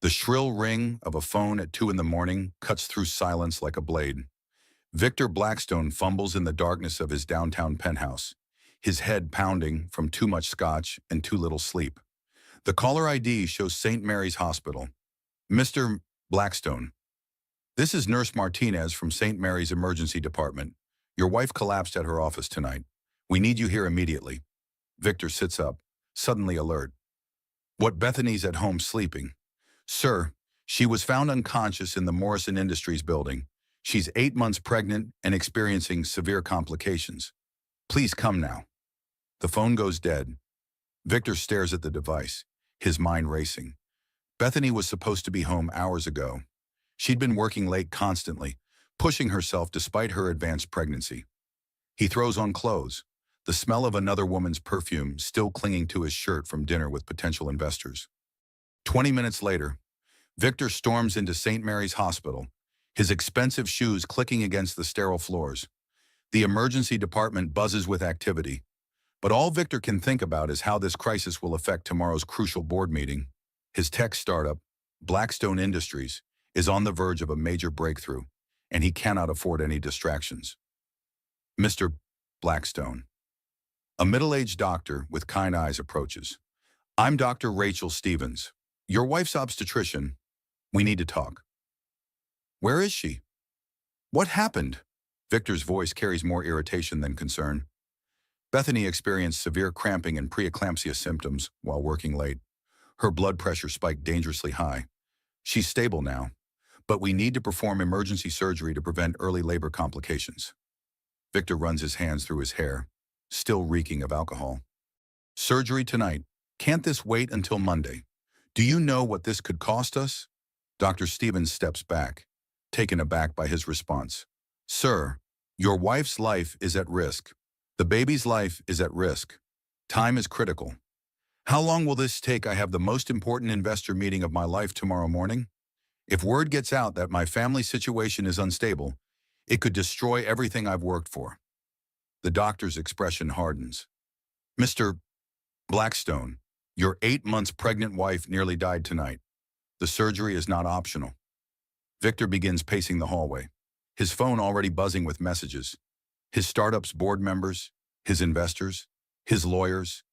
The shrill ring of a phone at 2 in the morning cuts through silence like a blade. Victor Blackstone fumbles in the darkness of his downtown penthouse, his head pounding from too much scotch and too little sleep. The caller ID shows St. Mary's Hospital. Mr. Blackstone, this is Nurse Martinez from St. Mary's Emergency Department. Your wife collapsed at her office tonight. We need you here immediately. Victor sits up, suddenly alert. What, Bethany's at home sleeping? Sir, she was found unconscious in the Morrison Industries building. She's 8 months pregnant and experiencing severe complications. Please come now. The phone goes dead. Victor stares at the device, his mind racing. Bethany was supposed to be home hours ago. She'd been working late constantly, pushing herself despite her advanced pregnancy. He throws on clothes, the smell of another woman's perfume still clinging to his shirt from dinner with potential investors. 20 minutes later, Victor storms into St. Mary's Hospital, his expensive shoes clicking against the sterile floors. The emergency department buzzes with activity, but all Victor can think about is how this crisis will affect tomorrow's crucial board meeting. His tech startup, Blackstone Industries, is on the verge of a major breakthrough, and he cannot afford any distractions. Mr. Blackstone. A middle-aged doctor with kind eyes approaches. I'm Dr. Rachel Stevens, your wife's obstetrician. We need to talk. Where is she? What happened? Victor's voice carries more irritation than concern. Bethany experienced severe cramping and preeclampsia symptoms while working late. Her blood pressure spiked dangerously high. She's stable now, but we need to perform emergency surgery to prevent early labor complications. Victor runs his hands through his hair, still reeking of alcohol. Surgery tonight. Can't this wait until Monday? Do you know what this could cost us? Dr. Stevens steps back, taken aback by his response. Sir, your wife's life is at risk. The baby's life is at risk. Time is critical. How long will this take? I have the most important investor meeting of my life tomorrow morning. If word gets out that my family situation is unstable, it could destroy everything I've worked for. The doctor's expression hardens. Mr. Blackstone, your 8 months pregnant wife nearly died tonight. The surgery is not optional. Victor begins pacing the hallway, his phone already buzzing with messages. His startup's board members, his investors, his lawyers,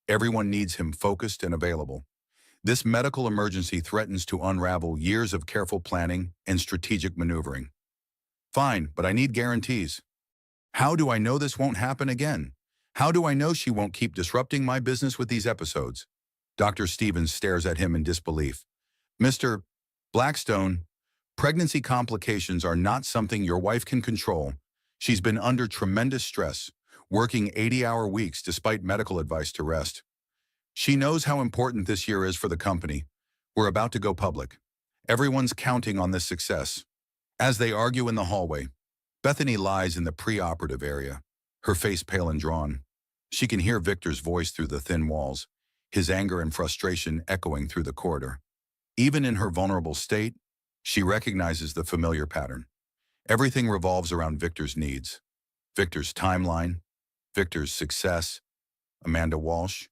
everyone needs him focused and available. This medical emergency threatens to unravel years of careful planning and strategic maneuvering. Fine, but I need guarantees. How do I know this won't happen again? How do I know she won't keep disrupting my business with these episodes? Dr. Stevens stares at him in disbelief. Mr. Blackstone, pregnancy complications are not something your wife can control. She's been under tremendous stress, working 80-hour weeks despite medical advice to rest. She knows how important this year is for the company. We're about to go public. Everyone's counting on this success. As they argue in the hallway, Bethany lies in the preoperative area, her face pale and drawn. She can hear Victor's voice through the thin walls, his anger and frustration echoing through the corridor. Even in her vulnerable state, she recognizes the familiar pattern. Everything revolves around Victor's needs. Victor's timeline, Victor's success. Amanda Walsh,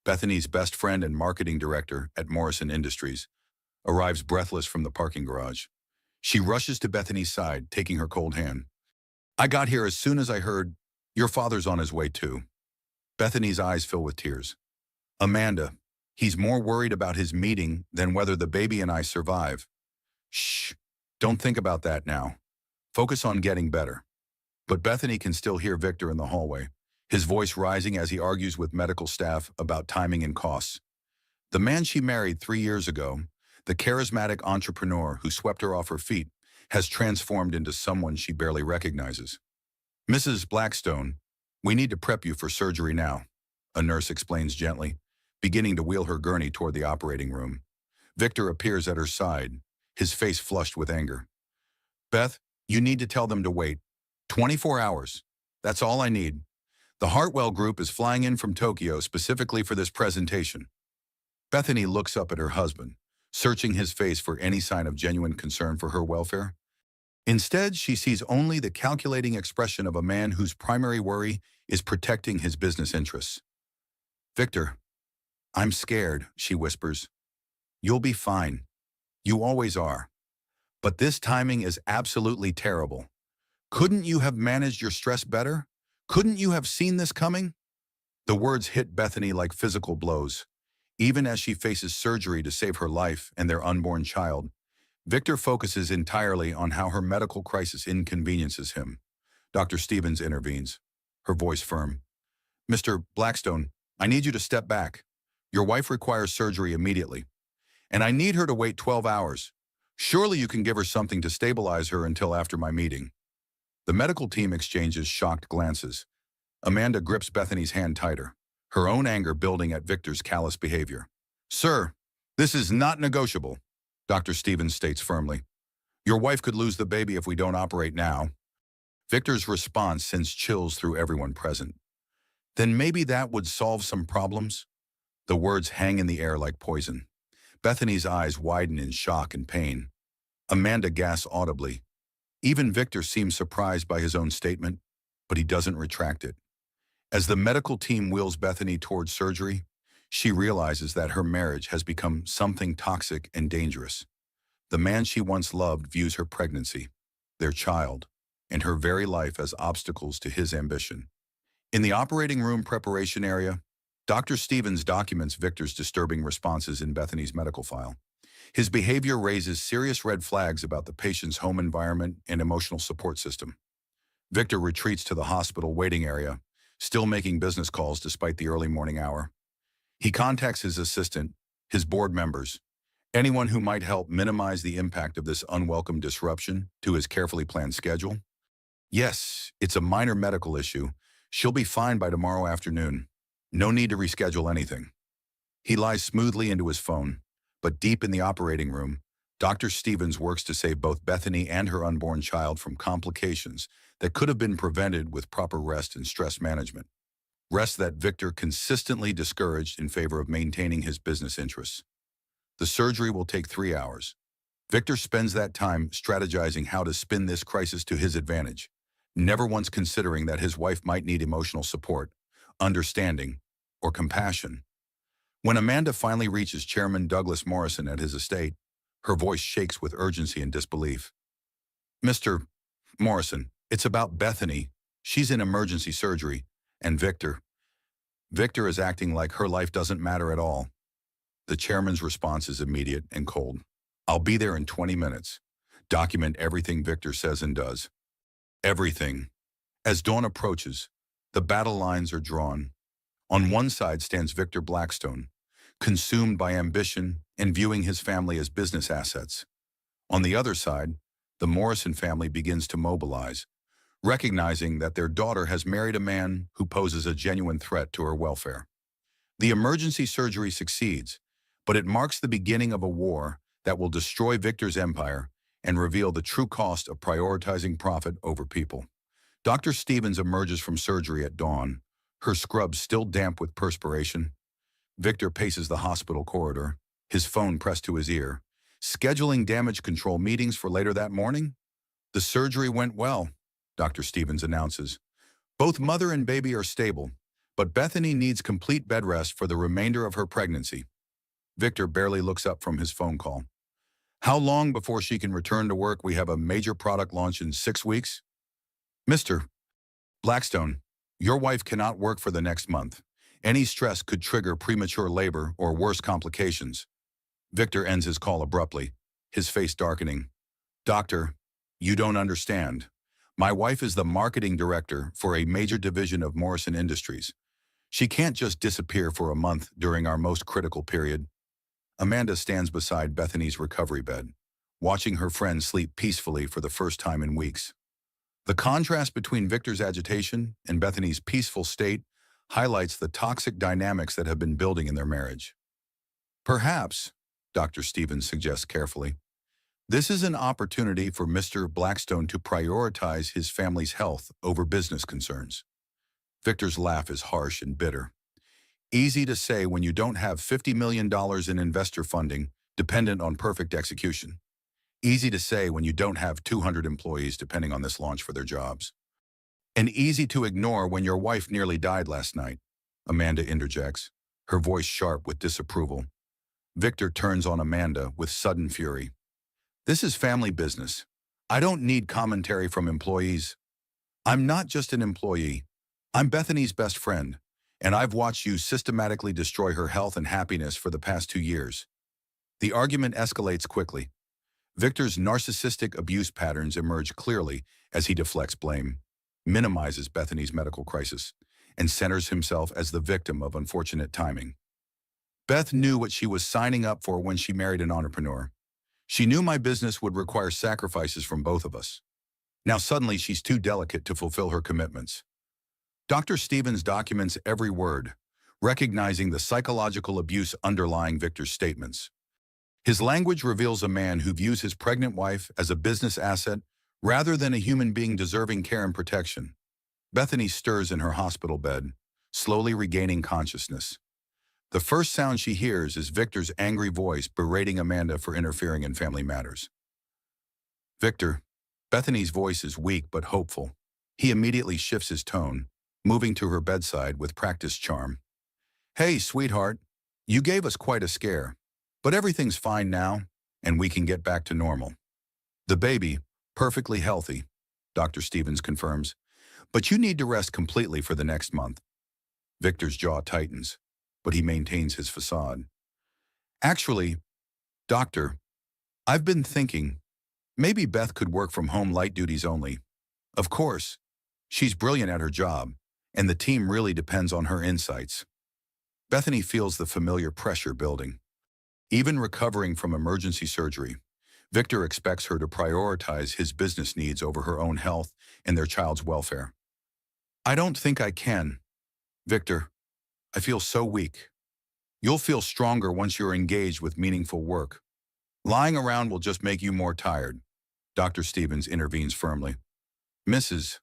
Bethany's best friend and marketing director at Morrison Industries, arrives breathless from the parking garage. She rushes to Bethany's side, taking her cold hand. I got here as soon as I heard, your father's on his way too. Bethany's eyes fill with tears. Amanda, he's more worried about his meeting than whether the baby and I survive. Shh, don't think about that now. Focus on getting better. But Bethany can still hear Victor in the hallway, his voice rising as he argues with medical staff about timing and costs. The man she married 3 years ago, the charismatic entrepreneur who swept her off her feet, has transformed into someone she barely recognizes. Mrs. Blackstone, we need to prep you for surgery now, a nurse explains gently, beginning to wheel her gurney toward the operating room. Victor appears at her side, his face flushed with anger. Beth, you need to tell them to wait. 24 hours. That's all I need. The Hartwell Group is flying in from Tokyo specifically for this presentation. Bethany looks up at her husband, searching his face for any sign of genuine concern for her welfare. Instead, she sees only the calculating expression of a man whose primary worry is protecting his business interests. Victor, I'm scared, she whispers. You'll be fine. You always are. But this timing is absolutely terrible. Couldn't you have managed your stress better? Couldn't you have seen this coming? The words hit Bethany like physical blows. Even as she faces surgery to save her life and their unborn child, Victor focuses entirely on how her medical crisis inconveniences him. Dr. Stevens intervenes, her voice firm. Mr. Blackstone, I need you to step back. Your wife requires surgery immediately, and I need her to wait 12 hours. Surely you can give her something to stabilize her until after my meeting. The medical team exchanges shocked glances. Amanda grips Bethany's hand tighter, her own anger building at Victor's callous behavior. Sir, this is not negotiable, Dr. Stevens states firmly. Your wife could lose the baby if we don't operate now. Victor's response sends chills through everyone present. Then maybe that would solve some problems? The words hang in the air like poison. Bethany's eyes widen in shock and pain. Amanda gasps audibly. Even Victor seems surprised by his own statement, but he doesn't retract it. As the medical team wheels Bethany towards surgery, she realizes that her marriage has become something toxic and dangerous. The man she once loved views her pregnancy, their child, and her very life as obstacles to his ambition. In the operating room preparation area, Dr. Stevens documents Victor's disturbing responses in Bethany's medical file. His behavior raises serious red flags about the patient's home environment and emotional support system. Victor retreats to the hospital waiting area, still making business calls despite the early morning hour. He contacts his assistant, his board members, anyone who might help minimize the impact of this unwelcome disruption to his carefully planned schedule. Yes, it's a minor medical issue. She'll be fine by tomorrow afternoon. No need to reschedule anything. He lies smoothly into his phone, but deep in the operating room, Dr. Stevens works to save both Bethany and her unborn child from complications that could have been prevented with proper rest and stress management. Rest that Victor consistently discouraged in favor of maintaining his business interests. The surgery will take 3 hours. Victor spends that time strategizing how to spin this crisis to his advantage, never once considering that his wife might need emotional support, understanding, or compassion. When Amanda finally reaches Chairman Douglas Morrison at his estate, her voice shakes with urgency and disbelief. Mr. Morrison, it's about Bethany. She's in emergency surgery. And Victor. Victor is acting like her life doesn't matter at all. The chairman's response is immediate and cold. I'll be there in 20 minutes. Document everything Victor says and does. Everything. As dawn approaches, the battle lines are drawn. On one side stands Victor Blackstone, consumed by ambition and viewing his family as business assets. On the other side, the Morrison family begins to mobilize, recognizing that their daughter has married a man who poses a genuine threat to her welfare. The emergency surgery succeeds, but it marks the beginning of a war that will destroy Victor's empire and reveal the true cost of prioritizing profit over people. Dr. Stevens emerges from surgery at dawn, her scrubs still damp with perspiration. Victor paces the hospital corridor, his phone pressed to his ear, scheduling damage control meetings for later that morning. The surgery went well, Dr. Stevens announces. Both mother and baby are stable, but Bethany needs complete bed rest for the remainder of her pregnancy. Victor barely looks up from his phone call. How long before she can return to work? We have a major product launch in 6 weeks. Mr. Blackstone, your wife cannot work for the next month. Any stress could trigger premature labor or worse complications. Victor ends his call abruptly, his face darkening. Doctor, you don't understand. My wife is the marketing director for a major division of Morrison Industries. She can't just disappear for a month during our most critical period. Amanda stands beside Bethany's recovery bed, watching her friend sleep peacefully for the first time in weeks. The contrast between Victor's agitation and Bethany's peaceful state highlights the toxic dynamics that have been building in their marriage. Perhaps, Dr. Stevens suggests carefully, this is an opportunity for Mr. Blackstone to prioritize his family's health over business concerns. Victor's laugh is harsh and bitter. Easy to say when you don't have $50 million in investor funding dependent on perfect execution. Easy to say when you don't have 200 employees depending on this launch for their jobs. And easy to ignore when your wife nearly died last night, Amanda interjects, her voice sharp with disapproval. Victor turns on Amanda with sudden fury. This is family business. I don't need commentary from employees. I'm not just an employee. I'm Bethany's best friend, and I've watched you systematically destroy her health and happiness for the past 2 years. The argument escalates quickly. Victor's narcissistic abuse patterns emerge clearly as he deflects blame, minimizes Bethany's medical crisis, and centers himself as the victim of unfortunate timing. Beth knew what she was signing up for when she married an entrepreneur. She knew my business would require sacrifices from both of us. Now suddenly she's too delicate to fulfill her commitments. Dr. Stevens documents every word, recognizing the psychological abuse underlying Victor's statements. His language reveals a man who views his pregnant wife as a business asset rather than a human being deserving care and protection. Bethany stirs in her hospital bed, slowly regaining consciousness. The first sound she hears is Victor's angry voice berating Amanda for interfering in family matters. Victor, Bethany's voice is weak but hopeful. He immediately shifts his tone, moving to her bedside with practiced charm. Hey, sweetheart, you gave us quite a scare, but everything's fine now, and we can get back to normal. The baby, perfectly healthy, Dr. Stevens confirms, but you need to rest completely for the next month. Victor's jaw tightens, but he maintains his facade. Actually, doctor, I've been thinking, maybe Beth could work from home light duties only. Of course, she's brilliant at her job, and the team really depends on her insights. Bethany feels the familiar pressure building. Even recovering from emergency surgery, Victor expects her to prioritize his business needs over her own health and their child's welfare. I don't think I can. Victor, I feel so weak. You'll feel stronger once you're engaged with meaningful work. Lying around will just make you more tired. Dr. Stevens intervenes firmly. Mrs.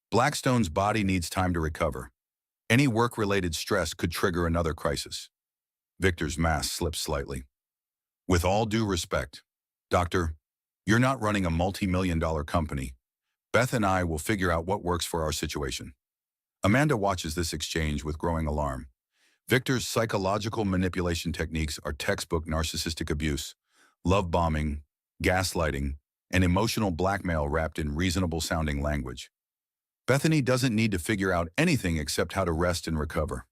Blackstone's body needs time to recover. Any work-related stress could trigger another crisis. Victor's mask slips slightly. With all due respect, Doctor, you're not running a multi-million-dollar company. Beth and I will figure out what works for our situation. Amanda watches this exchange with growing alarm. Victor's psychological manipulation techniques are textbook narcissistic abuse, love bombing, gaslighting, and emotional blackmail wrapped in reasonable-sounding language. Bethany doesn't need to figure out anything except how to rest and recover,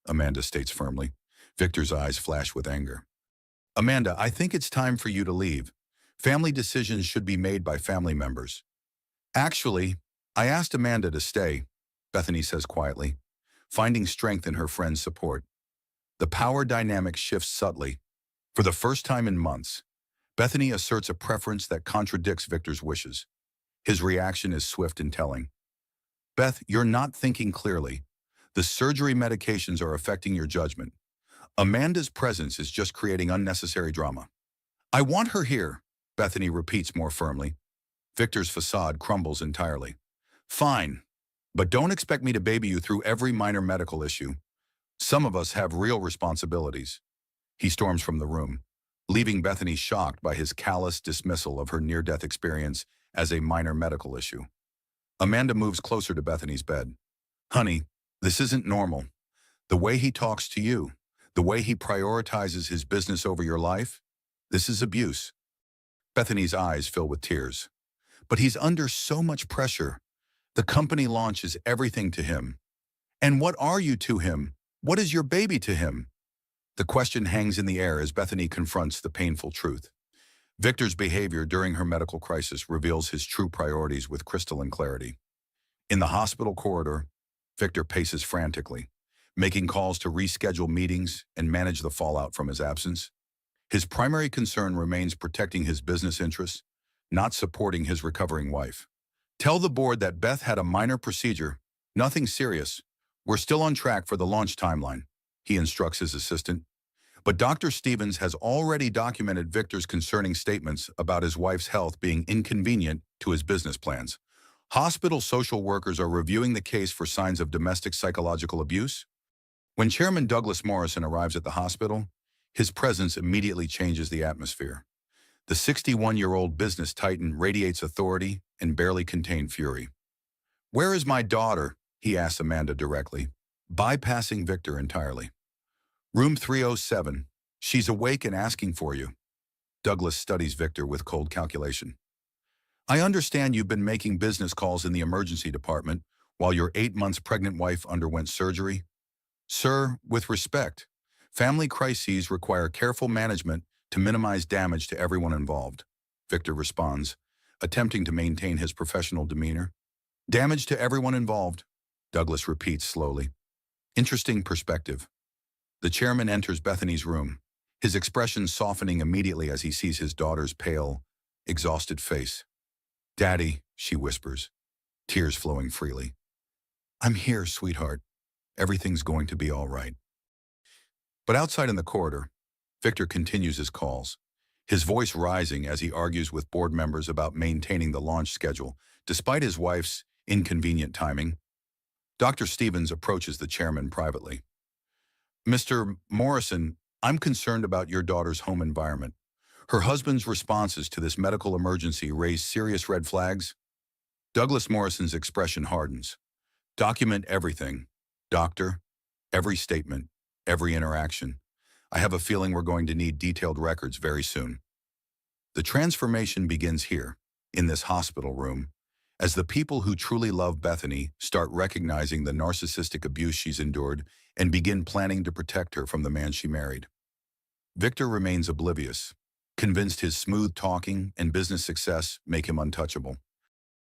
Amanda states firmly. Victor's eyes flash with anger. Amanda, I think it's time for you to leave. Family decisions should be made by family members. Actually, I asked Amanda to stay, Bethany says quietly, finding strength in her friend's support. The power dynamic shifts subtly. For the first time in months, Bethany asserts a preference that contradicts Victor's wishes. His reaction is swift and telling. Beth, you're not thinking clearly. The surgery medications are affecting your judgment. Amanda's presence is just creating unnecessary drama. I want her here, Bethany repeats more firmly. Victor's facade crumbles entirely. Fine, but don't expect me to baby you through every minor medical issue. Some of us have real responsibilities. He storms from the room, leaving Bethany shocked by his callous dismissal of her near-death experience as a minor medical issue. Amanda moves closer to Bethany's bed. Honey, this isn't normal. The way he talks to you, the way he prioritizes his business over your life, this is abuse. Bethany's eyes fill with tears. But he's under so much pressure. The company launch is everything to him. And what are you to him? What is your baby to him? The question hangs in the air as Bethany confronts the painful truth. Victor's behavior during her medical crisis reveals his true priorities with crystalline clarity. In the hospital corridor, Victor paces frantically, making calls to reschedule meetings and manage the fallout from his absence. His primary concern remains protecting his business interests, not supporting his recovering wife. Tell the board that Beth had a minor procedure, nothing serious. We're still on track for the launch timeline, he instructs his assistant. But Dr. Stevens has already documented Victor's concerning statements about his wife's health being inconvenient to his business plans. Hospital social workers are reviewing the case for signs of domestic psychological abuse. When Chairman Douglas Morrison arrives at the hospital, his presence immediately changes the atmosphere. The 61-year-old business titan radiates authority and barely contained fury. Where is my daughter? He asks Amanda directly, bypassing Victor entirely. Room 307, She's awake and asking for you. Douglas studies Victor with cold calculation. I understand you've been making business calls in the emergency department while your 8 months pregnant wife underwent surgery. Sir, with respect, family crises require careful management to minimize damage to everyone involved, Victor responds, attempting to maintain his professional demeanor. Damage to everyone involved, Douglas repeats slowly. Interesting perspective. The chairman enters Bethany's room, his expression softening immediately as he sees his daughter's pale, exhausted face. Daddy, she whispers, tears flowing freely. I'm here, sweetheart. Everything's going to be all right. But outside in the corridor, Victor continues his calls, his voice rising as he argues with board members about maintaining the launch schedule, despite his wife's inconvenient timing. Dr. Stevens approaches the chairman privately. Mr. Morrison, I'm concerned about your daughter's home environment. Her husband's responses to this medical emergency raise serious red flags. Douglas Morrison's expression hardens. Document everything, doctor, every statement, every interaction. I have a feeling we're going to need detailed records very soon. The transformation begins here, in this hospital room, as the people who truly love Bethany start recognizing the narcissistic abuse she's endured and begin planning to protect her from the man she married. Victor remains oblivious, convinced his smooth talking and business success make him untouchable.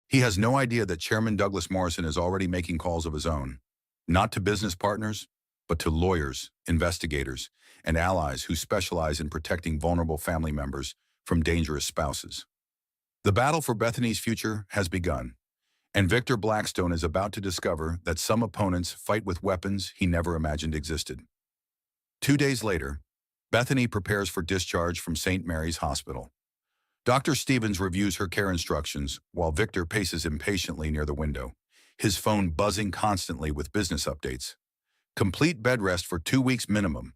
He has no idea that Chairman Douglas Morrison is already making calls of his own, not to business partners, but to lawyers, investigators, and allies who specialize in protecting vulnerable family members from dangerous spouses. The battle for Bethany's future has begun, and Victor Blackstone is about to discover that some opponents fight with weapons he never imagined existed. 2 days later, Bethany prepares for discharge from St. Mary's Hospital. Dr. Stevens reviews her care instructions while Victor paces impatiently near the window, his phone buzzing constantly with business updates. Complete bed rest for 2 weeks minimum,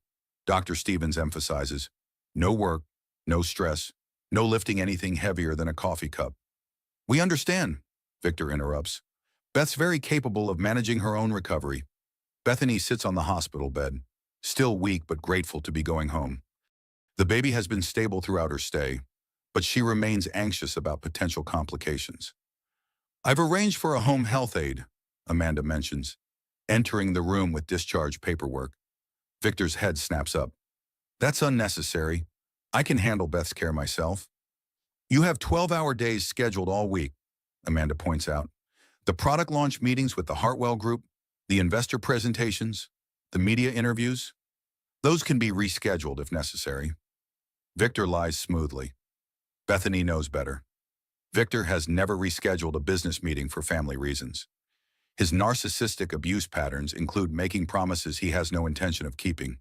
Dr. Stevens emphasizes. No work, no stress, no lifting anything heavier than a coffee cup. We understand, Victor interrupts. Beth's very capable of managing her own recovery. Bethany sits on the hospital bed, still weak but grateful to be going home. The baby has been stable throughout her stay, but she remains anxious about potential complications. I've arranged for a home health aide, Amanda mentions, entering the room with discharge paperwork. Victor's head snaps up. That's unnecessary. I can handle Beth's care myself. You have 12-hour days scheduled all week, Amanda points out. The product launch meetings with the Hartwell Group, the investor presentations, the media interviews, those can be rescheduled if necessary. Victor lies smoothly. Bethany knows better. Victor has never rescheduled a business meeting for family reasons. His narcissistic abuse patterns include making promises he has no intention of keeping,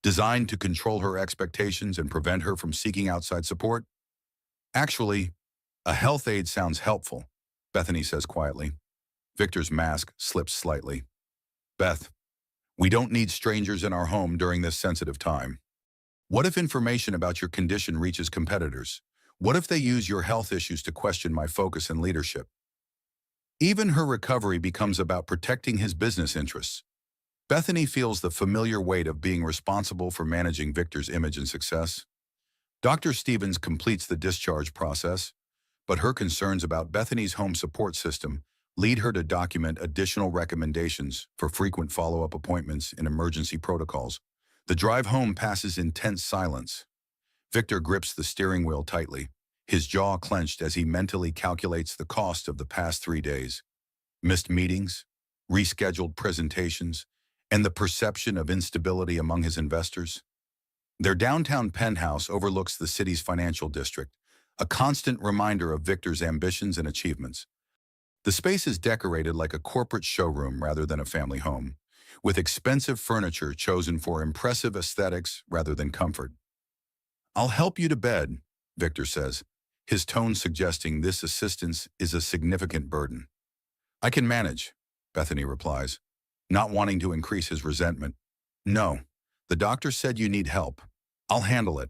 designed to control her expectations and prevent her from seeking outside support. Actually, a health aide sounds helpful, Bethany says quietly. Victor's mask slips slightly. Beth, we don't need strangers in our home during this sensitive time. What if information about your condition reaches competitors? What if they use your health issues to question my focus and leadership? Even her recovery becomes about protecting his business interests. Bethany feels the familiar weight of being responsible for managing Victor's image and success. Dr. Stevens completes the discharge process, but her concerns about Bethany's home support system lead her to document additional recommendations for frequent follow-up appointments and emergency protocols. The drive home passes in tense silence. Victor grips the steering wheel tightly, his jaw clenched as he mentally calculates the cost of the past 3 days. Missed meetings, rescheduled presentations, and the perception of instability among his investors. Their downtown penthouse overlooks the city's financial district, a constant reminder of Victor's ambitions and achievements. The space is decorated like a corporate showroom rather than a family home, with expensive furniture chosen for impressive aesthetics rather than comfort. I'll help you to bed, Victor says, his tone suggesting this assistance is a significant burden. I can manage, Bethany replies, not wanting to increase his resentment. No, the doctor said you need help. I'll handle it.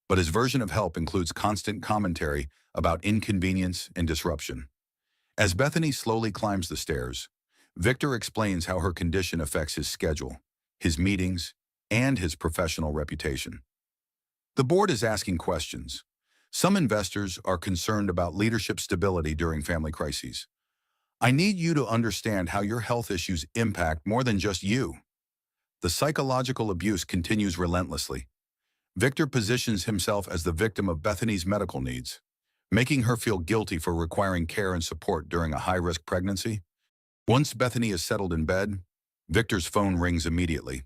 But his version of help includes constant commentary about inconvenience and disruption. As Bethany slowly climbs the stairs, Victor explains how her condition affects his schedule, his meetings, and his professional reputation. The board is asking questions. Some investors are concerned about leadership stability during family crises. I need you to understand how your health issues impact more than just you. The psychological abuse continues relentlessly. Victor positions himself as the victim of Bethany's medical needs, making her feel guilty for requiring care and support during a high-risk pregnancy. Once Bethany is settled in bed, Victor's phone rings immediately.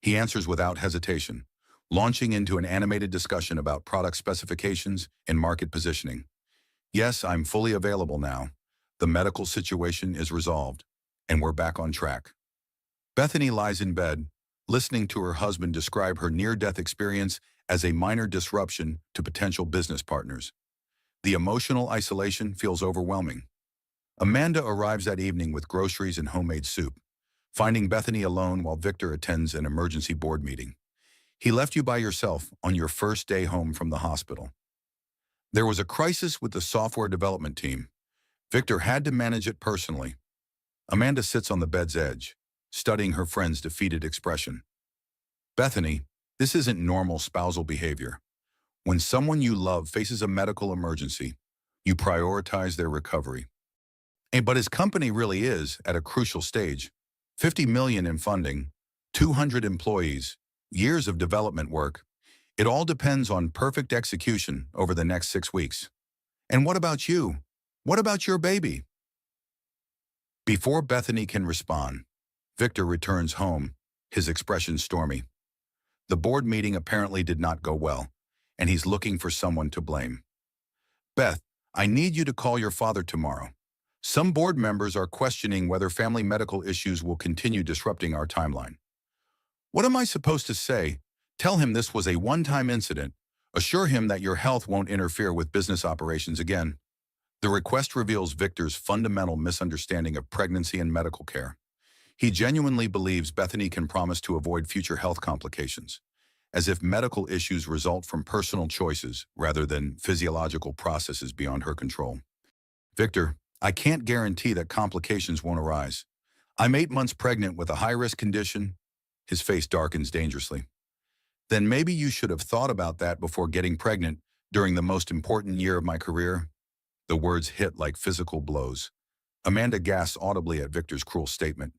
He answers without hesitation, launching into an animated discussion about product specifications and market positioning. Yes, I'm fully available now. The medical situation is resolved, and we're back on track. Bethany lies in bed, listening to her husband describe her near-death experience as a minor disruption to potential business partners. The emotional isolation feels overwhelming. Amanda arrives that evening with groceries and homemade soup, finding Bethany alone while Victor attends an emergency board meeting. He left you by yourself on your first day home from the hospital. There was a crisis with the software development team. Victor had to manage it personally. Amanda sits on the bed's edge, studying her friend's defeated expression. Bethany, this isn't normal spousal behavior. When someone you love faces a medical emergency, you prioritize their recovery. But his company really is at a crucial stage. $50 million in funding, 200 employees, years of development work. It all depends on perfect execution over the next 6 weeks. And what about you? What about your baby? Before Bethany can respond, Victor returns home, his expression stormy. The board meeting apparently did not go well, and he's looking for someone to blame. Beth, I need you to call your father tomorrow. Some board members are questioning whether family medical issues will continue disrupting our timeline. What am I supposed to say? Tell him this was a one-time incident. Assure him that your health won't interfere with business operations again. The request reveals Victor's fundamental misunderstanding of pregnancy and medical care. He genuinely believes Bethany can promise to avoid future health complications, as if medical issues result from personal choices rather than physiological processes beyond her control. Victor, I can't guarantee that complications won't arise. I'm 8 months pregnant with a high-risk condition. His face darkens dangerously. Then maybe you should have thought about that before getting pregnant during the most important year of my career. The words hit like physical blows. Amanda gasps audibly at Victor's cruel statement.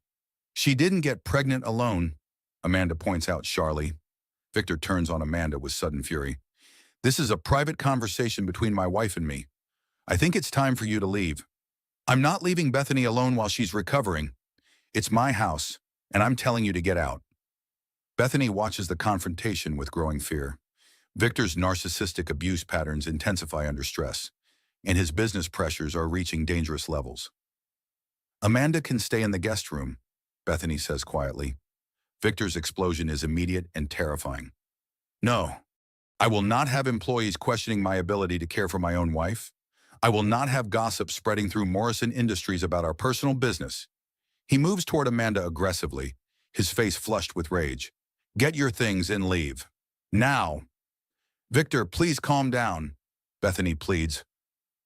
She didn't get pregnant alone, Amanda points out sharply. Victor turns on Amanda with sudden fury. This is a private conversation between my wife and me. I think it's time for you to leave. I'm not leaving Bethany alone while she's recovering. It's my house, and I'm telling you to get out. Bethany watches the confrontation with growing fear. Victor's narcissistic abuse patterns intensify under stress, and his business pressures are reaching dangerous levels. Amanda can stay in the guest room, Bethany says quietly. Victor's explosion is immediate and terrifying. No, I will not have employees questioning my ability to care for my own wife. I will not have gossip spreading through Morrison Industries about our personal business. He moves toward Amanda aggressively, his face flushed with rage. Get your things and leave. Now. Victor, please calm down, Bethany pleads.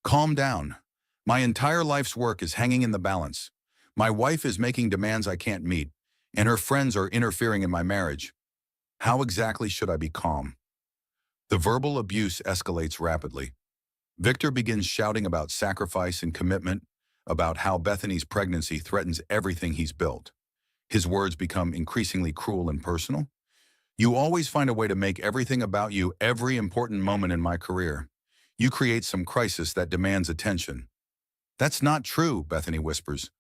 Calm down. My entire life's work is hanging in the balance. My wife is making demands I can't meet, and her friends are interfering in my marriage. How exactly should I be calm? The verbal abuse escalates rapidly. Victor begins shouting about sacrifice and commitment, about how Bethany's pregnancy threatens everything he's built. His words become increasingly cruel and personal. You always find a way to make everything about you every important moment in my career. You create some crisis that demands attention. That's not true, Bethany whispers.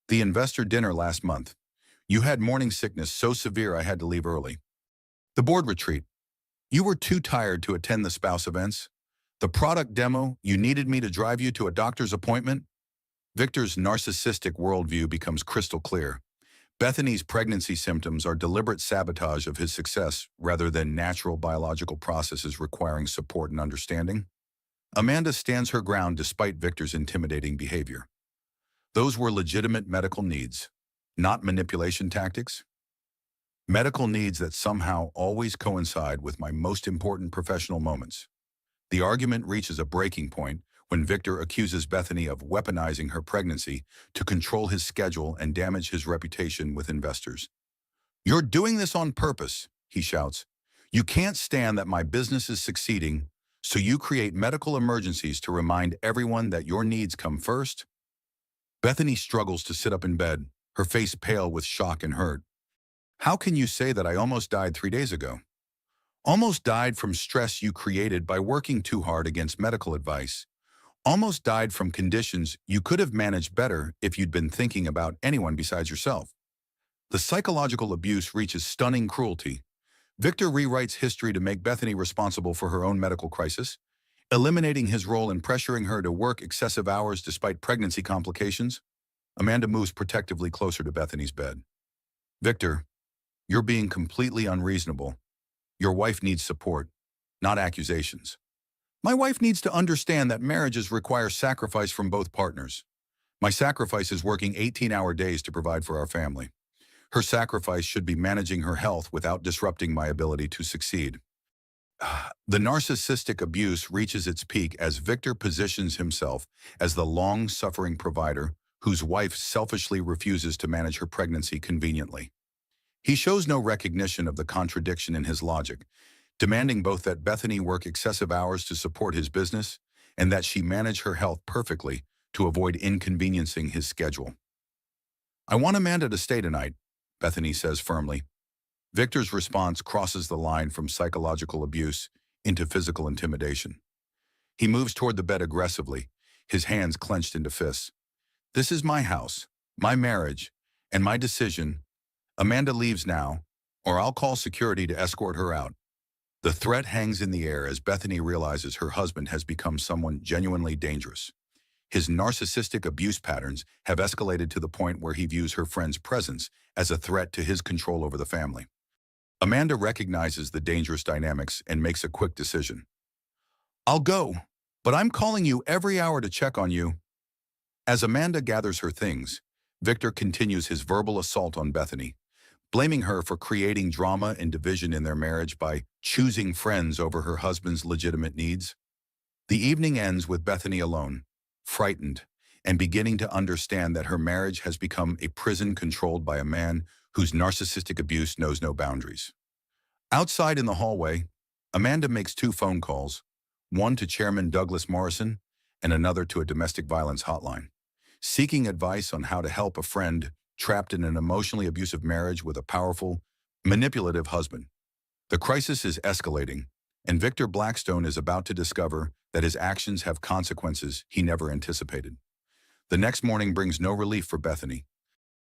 The investor dinner last month. You had morning sickness so severe I had to leave early. The board retreat. You were too tired to attend the spouse events. The product demo, you needed me to drive you to a doctor's appointment. Victor's narcissistic worldview becomes crystal clear. Bethany's pregnancy symptoms are deliberate sabotage of his success rather than natural biological processes requiring support and understanding. Amanda stands her ground despite Victor's intimidating behavior. Those were legitimate medical needs, not manipulation tactics. Medical needs that somehow always coincide with my most important professional moments. The argument reaches a breaking point when Victor accuses Bethany of weaponizing her pregnancy to control his schedule and damage his reputation with investors. You're doing this on purpose, he shouts. You can't stand that my business is succeeding, so you create medical emergencies to remind everyone that your needs come first? Bethany struggles to sit up in bed, her face pale with shock and hurt. How can you say that I almost died 3 days ago? Almost died from stress you created by working too hard against medical advice. Almost died from conditions you could have managed better if you'd been thinking about anyone besides yourself. The psychological abuse reaches stunning cruelty. Victor rewrites history to make Bethany responsible for her own medical crisis, eliminating his role in pressuring her to work excessive hours despite pregnancy complications. Amanda moves protectively closer to Bethany's bed. Victor, you're being completely unreasonable. Your wife needs support, not accusations. My wife needs to understand that marriages require sacrifice from both partners. My sacrifice is working 18-hour days to provide for our family. Her sacrifice should be managing her health without disrupting my ability to succeed. The narcissistic abuse reaches its peak as Victor positions himself as the long-suffering provider whose wife selfishly refuses to manage her pregnancy conveniently. He shows no recognition of the contradiction in his logic, demanding both that Bethany work excessive hours to support his business and that she manage her health perfectly to avoid inconveniencing his schedule. I want Amanda to stay tonight, Bethany says firmly. Victor's response crosses the line from psychological abuse into physical intimidation. He moves toward the bed aggressively, his hands clenched into fists. This is my house, my marriage, and my decision. Amanda leaves now, or I'll call security to escort her out. The threat hangs in the air as Bethany realizes her husband has become someone genuinely dangerous. His narcissistic abuse patterns have escalated to the point where he views her friend's presence as a threat to his control over the family. Amanda recognizes the dangerous dynamics and makes a quick decision. I'll go, but I'm calling you every hour to check on you. As Amanda gathers her things, Victor continues his verbal assault on Bethany, blaming her for creating drama and division in their marriage by choosing friends over her husband's legitimate needs. The evening ends with Bethany alone, frightened, and beginning to understand that her marriage has become a prison controlled by a man whose narcissistic abuse knows no boundaries. Outside in the hallway, Amanda makes 2 phone calls, one to Chairman Douglas Morrison and another to a domestic violence hotline, seeking advice on how to help a friend trapped in an emotionally abusive marriage with a powerful, manipulative husband. The crisis is escalating, and Victor Blackstone is about to discover that his actions have consequences he never anticipated. The next morning brings no relief for Bethany.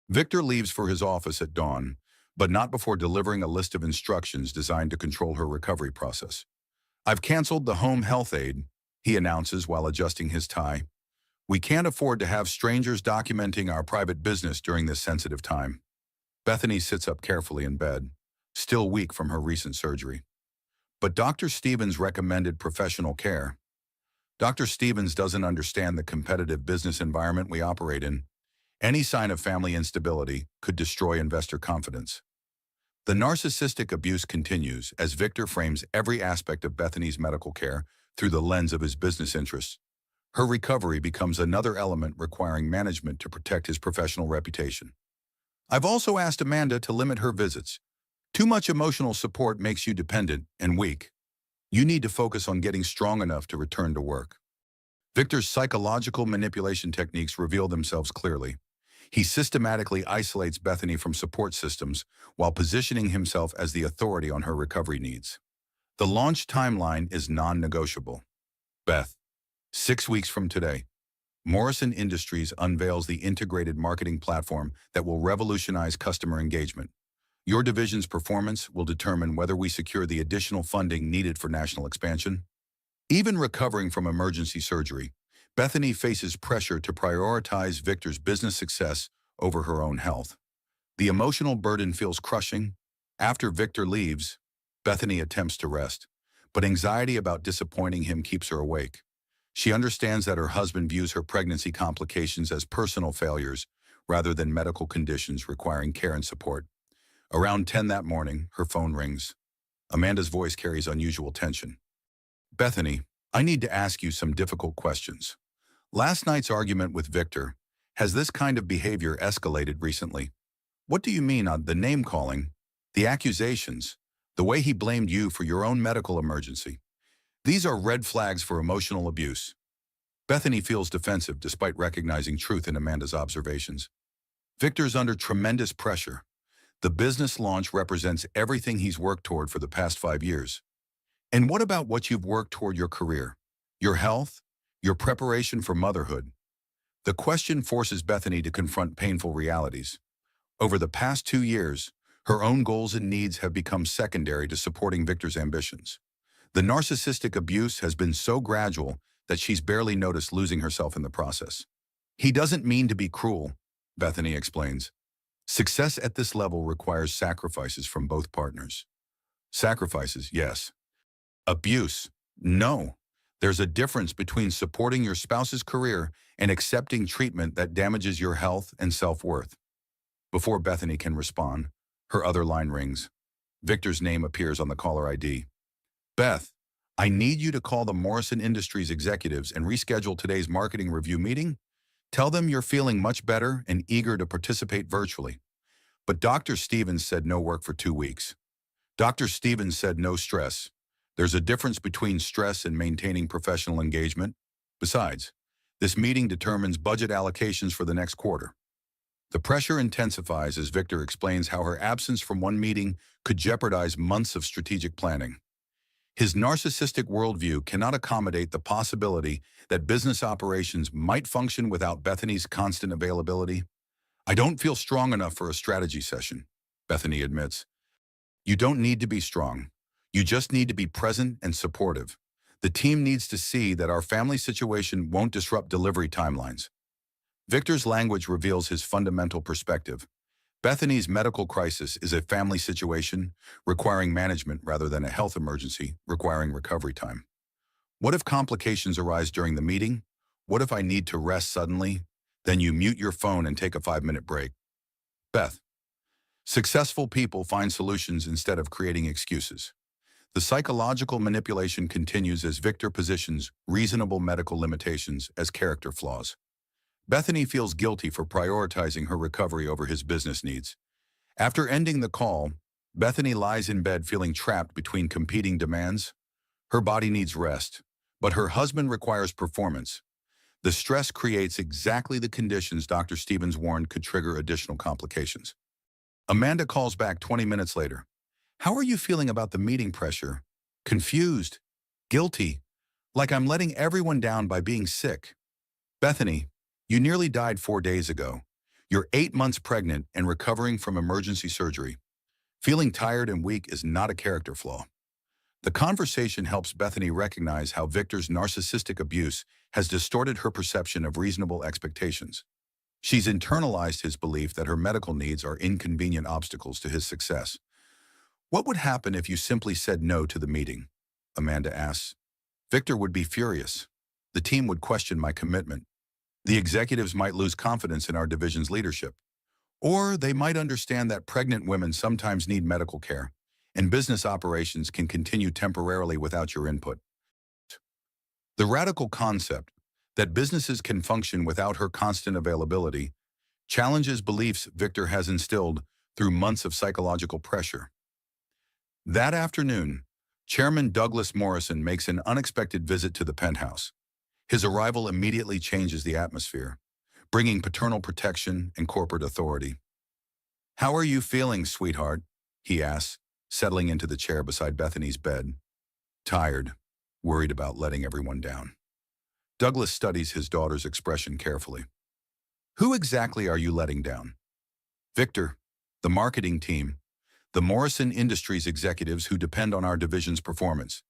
Victor leaves for his office at dawn, but not before delivering a list of instructions designed to control her recovery process. I've canceled the home health aid, he announces while adjusting his tie. We can't afford to have strangers documenting our private business during this sensitive time. Bethany sits up carefully in bed, still weak from her recent surgery. But Dr. Stevens recommended professional care. Dr. Stevens doesn't understand the competitive business environment we operate in. Any sign of family instability could destroy investor confidence. The narcissistic abuse continues as Victor frames every aspect of Bethany's medical care through the lens of his business interests. Her recovery becomes another element requiring management to protect his professional reputation. I've also asked Amanda to limit her visits. Too much emotional support makes you dependent and weak. You need to focus on getting strong enough to return to work. Victor's psychological manipulation techniques reveal themselves clearly. He systematically isolates Bethany from support systems while positioning himself as the authority on her recovery needs. The launch timeline is non-negotiable. Beth, 6 weeks from today, Morrison Industries unveils the integrated marketing platform that will revolutionize customer engagement. Your division's performance will determine whether we secure the additional funding needed for national expansion. Even recovering from emergency surgery, Bethany faces pressure to prioritize Victor's business success over her own health. The emotional burden feels crushing. After Victor leaves, Bethany attempts to rest, but anxiety about disappointing him keeps her awake. She understands that her husband views her pregnancy complications as personal failures rather than medical conditions requiring care and support. Around 10 that morning, her phone rings. Amanda's voice carries unusual tension. Bethany, I need to ask you some difficult questions. Last night's argument with Victor, has this kind of behavior escalated recently? What do you mean on the name-calling, the accusations? The way he blamed you for your own medical emergency. These are red flags for emotional abuse. Bethany feels defensive despite recognizing truth in Amanda's observations. Victor's under tremendous pressure. The business launch represents everything he's worked toward for the past 5 years. And what about what you've worked toward your career, your health, your preparation for motherhood? The question forces Bethany to confront painful realities. Over the past 2 years, her own goals and needs have become secondary to supporting Victor's ambitions. The narcissistic abuse has been so gradual that she's barely noticed losing herself in the process. He doesn't mean to be cruel, Bethany explains. Success at this level requires sacrifices from both partners. Sacrifices, yes. Abuse, no. There's a difference between supporting your spouse's career and accepting treatment that damages your health and self-worth. Before Bethany can respond, her other line rings. Victor's name appears on the caller ID. Beth, I need you to call the Morrison Industries executives and reschedule today's marketing review meeting. Tell them you're feeling much better and eager to participate virtually. But Dr. Stevens said no work for 2 weeks. Dr. Stevens said no stress. There's a difference between stress and maintaining professional engagement. Besides, this meeting determines budget allocations for the next quarter. The pressure intensifies as Victor explains how her absence from one meeting could jeopardize months of strategic planning. His narcissistic worldview cannot accommodate the possibility that business operations might function without Bethany's constant availability. I don't feel strong enough for a strategy session, Bethany admits. You don't need to be strong. You just need to be present and supportive. The team needs to see that our family situation won't disrupt delivery timelines. Victor's language reveals his fundamental perspective. Bethany's medical crisis is a family situation requiring management rather than a health emergency requiring recovery time. What if complications arise during the meeting? What if I need to rest suddenly? Then you mute your phone and take a 5-minute break. Beth, successful people find solutions instead of creating excuses. The psychological manipulation continues as Victor positions reasonable medical limitations as character flaws. Bethany feels guilty for prioritizing her recovery over his business needs. After ending the call, Bethany lies in bed feeling trapped between competing demands. Her body needs rest, but her husband requires performance. The stress creates exactly the conditions Dr. Stevens warned could trigger additional complications. Amanda calls back 20 minutes later. How are you feeling about the meeting pressure? Confused, guilty, like I'm letting everyone down by being sick. Bethany, you nearly died 4 days ago. You're 8 months pregnant and recovering from emergency surgery. Feeling tired and weak is not a character flaw. The conversation helps Bethany recognize how Victor's narcissistic abuse has distorted her perception of reasonable expectations. She's internalized his belief that her medical needs are inconvenient obstacles to his success. What would happen if you simply said no to the meeting? Amanda asks. Victor would be furious. The team would question my commitment. The executives might lose confidence in our division's leadership. Or they might understand that pregnant women sometimes need medical care, and business operations can continue temporarily without your input. The radical concept that businesses can function without her constant availability challenges beliefs Victor has instilled through months of psychological pressure. That afternoon, Chairman Douglas Morrison makes an unexpected visit to the penthouse. His arrival immediately changes the atmosphere, bringing paternal protection and corporate authority. How are you feeling, sweetheart? He asks, settling into the chair beside Bethany's bed. Tired, worried about letting everyone down. Douglas studies his daughter's expression carefully. Who exactly are you letting down? Victor, the marketing team, the Morrison Industries executives who depend on our division's performance.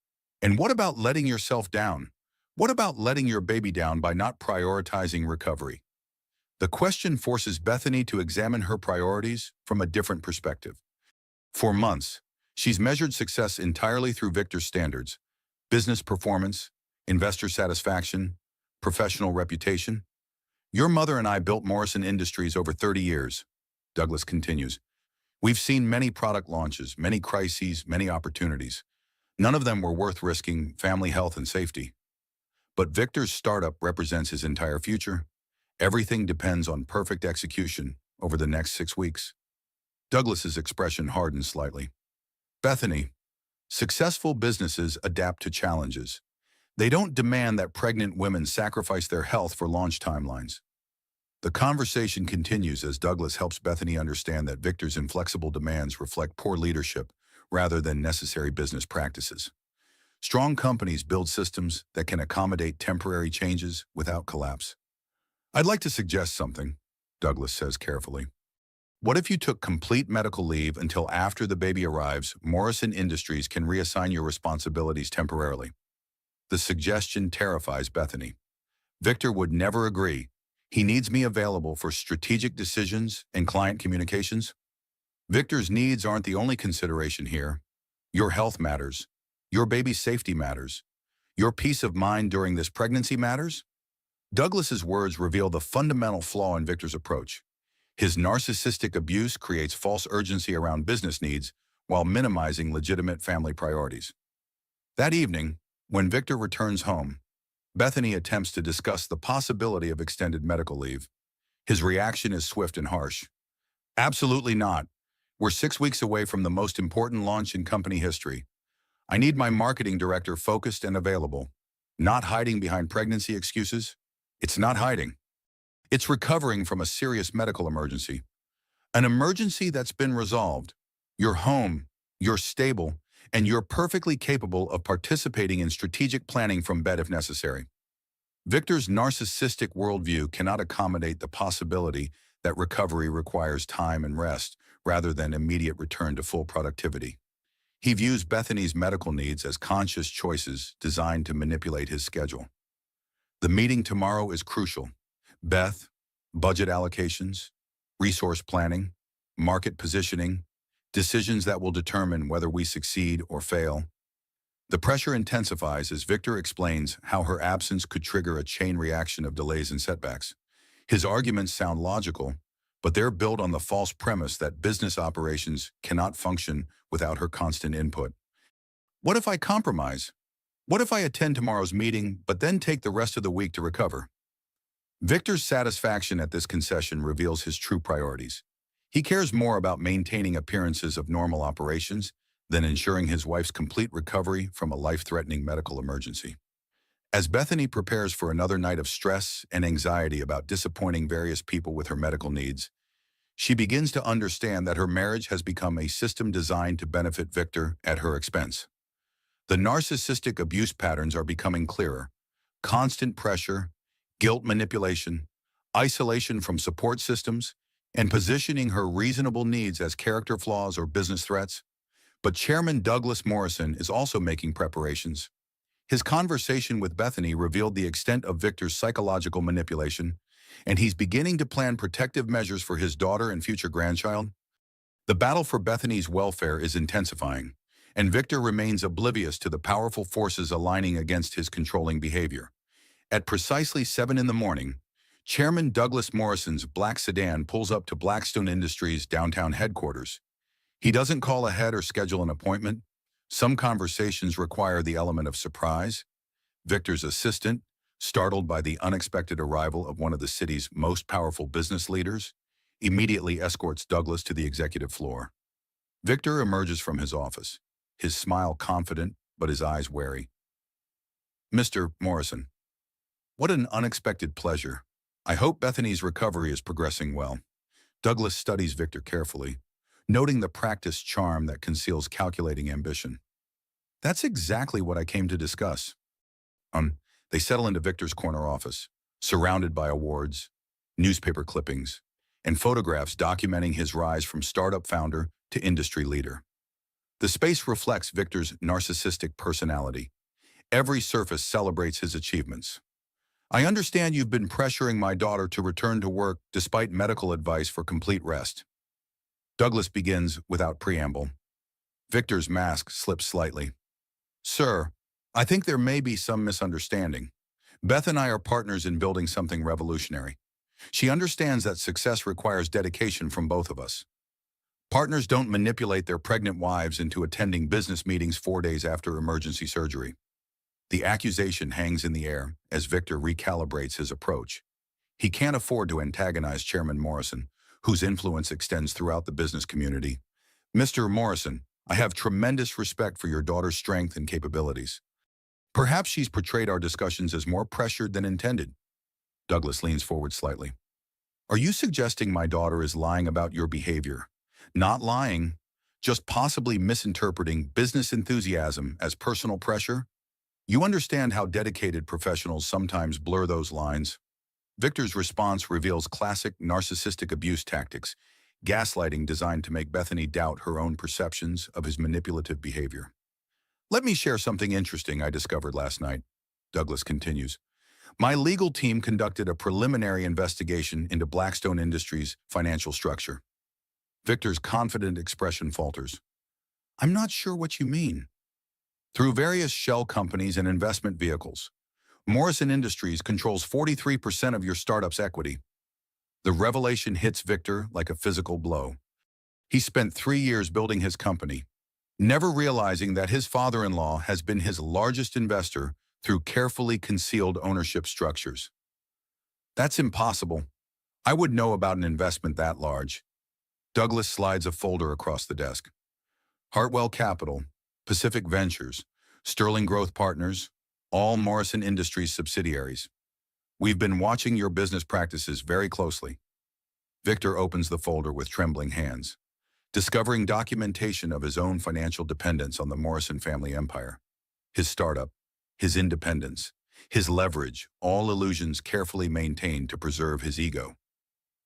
And what about letting yourself down? What about letting your baby down by not prioritizing recovery? The question forces Bethany to examine her priorities from a different perspective. For months, she's measured success entirely through Victor's standards: business performance, investor satisfaction, professional reputation. Your mother and I built Morrison Industries over 30 years, Douglas continues. We've seen many product launches, many crises, many opportunities. None of them were worth risking family health and safety. But Victor's startup represents his entire future. Everything depends on perfect execution over the next 6 weeks. Douglas's expression hardens slightly. Bethany, Successful businesses adapt to challenges. They don't demand that pregnant women sacrifice their health for launch timelines. The conversation continues as Douglas helps Bethany understand that Victor's inflexible demands reflect poor leadership rather than necessary business practices. Strong companies build systems that can accommodate temporary changes without collapse. I'd like to suggest something, Douglas says carefully. What if you took complete medical leave until after the baby arrives? Morrison Industries can reassign your responsibilities temporarily. The suggestion terrifies Bethany. Victor would never agree. He needs me available for strategic decisions and client communications. Victor's needs aren't the only consideration here. Your health matters. Your baby's safety matters. Your peace of mind during this pregnancy matters. Douglas's words reveal the fundamental flaw in Victor's approach. His narcissistic abuse creates false urgency around business needs while minimizing legitimate family priorities. That evening, when Victor returns home, Bethany attempts to discuss the possibility of extended medical leave. His reaction is swift and harsh. Absolutely not. We're 6 weeks away from the most important launch in company history. I need my marketing director focused and available. Not hiding behind pregnancy excuses. It's not hiding. It's recovering from a serious medical emergency. An emergency that's been resolved. You're home, you're stable, and you're perfectly capable of participating in strategic planning from bed if necessary. Victor's narcissistic worldview cannot accommodate the possibility that recovery requires time and rest rather than immediate return to full productivity. He views Bethany's medical needs as conscious choices designed to manipulate his schedule. The meeting tomorrow is crucial. Beth, budget allocations, resource planning, market positioning, decisions that will determine whether we succeed or fail. The pressure intensifies as Victor explains how her absence could trigger a chain reaction of delays and setbacks. His arguments sound logical, but they're built on the false premise that business operations cannot function without her constant input. What if I compromise? What if I attend tomorrow's meeting, but then take the rest of the week to recover? Victor's satisfaction at this concession reveals his true priorities. He cares more about maintaining appearances of normal operations than ensuring his wife's complete recovery from a life-threatening medical emergency. As Bethany prepares for another night of stress and anxiety about disappointing various people with her medical needs, she begins to understand that her marriage has become a system designed to benefit Victor at her expense. The narcissistic abuse patterns are becoming clearer. Constant pressure, guilt manipulation, isolation from support systems, and positioning her reasonable needs as character flaws or business threats. But Chairman Douglas Morrison is also making preparations. His conversation with Bethany revealed the extent of Victor's psychological manipulation, and he's beginning to plan protective measures for his daughter and future grandchild. The battle for Bethany's welfare is intensifying, and Victor remains oblivious to the powerful forces aligning against his controlling behavior. At precisely 7 in the morning, Chairman Douglas Morrison's black sedan pulls up to Blackstone Industries' downtown headquarters. He doesn't call ahead or schedule an appointment. Some conversations require the element of surprise. Victor's assistant, startled by the unexpected arrival of one of the city's most powerful business leaders, immediately escorts Douglas to the executive floor. Victor emerges from his office, his smile confident but his eyes wary. Mr. Morrison, what an unexpected pleasure. I hope Bethany's recovery is progressing well. Douglas studies Victor carefully, noting the practiced charm that conceals calculating ambition. That's exactly what I came to discuss. They settle into Victor's corner office, surrounded by awards, newspaper clippings, and photographs documenting his rise from startup founder to industry leader. The space reflects Victor's narcissistic personality. Every surface celebrates his achievements. I understand you've been pressuring my daughter to return to work despite medical advice for complete rest. Douglas begins without preamble. Victor's mask slips slightly. Sir, I think there may be some misunderstanding. Beth and I are partners in building something revolutionary. She understands that success requires dedication from both of us. Partners don't manipulate their pregnant wives into attending business meetings 4 days after emergency surgery. The accusation hangs in the air as Victor recalibrates his approach. He can't afford to antagonize Chairman Morrison, whose influence extends throughout the business community. Mr. Morrison, I have tremendous respect for your daughter's strength and capabilities. Perhaps she's portrayed our discussions as more pressured than intended. Douglas leans forward slightly. Are you suggesting my daughter is lying about your behavior? Not lying, just possibly misinterpreting business enthusiasm as personal pressure? You understand how dedicated professionals sometimes blur those lines? Victor's response reveals classic narcissistic abuse tactics, gaslighting designed to make Bethany doubt her own perceptions of his manipulative behavior. Let me share something interesting I discovered last night, Douglas continues. My legal team conducted a preliminary investigation into Blackstone Industries' financial structure. Victor's confident expression falters. I'm not sure what you mean. Through various shell companies and investment vehicles, Morrison Industries controls 43% of your startup's equity. The revelation hits Victor like a physical blow. He spent 3 years building his company, never realizing that his father-in-law has been his largest investor through carefully concealed ownership structures. That's impossible. I would know about an investment that large. Douglas slides a folder across the desk. Hartwell Capital, Pacific Ventures, Sterling Growth Partners, all Morrison Industries subsidiaries. We've been watching your business practices very closely. Victor opens the folder with trembling hands, discovering documentation of his own financial dependence on the Morrison family empire. His startup, his independence, his leverage, all illusions carefully maintained to preserve his ego.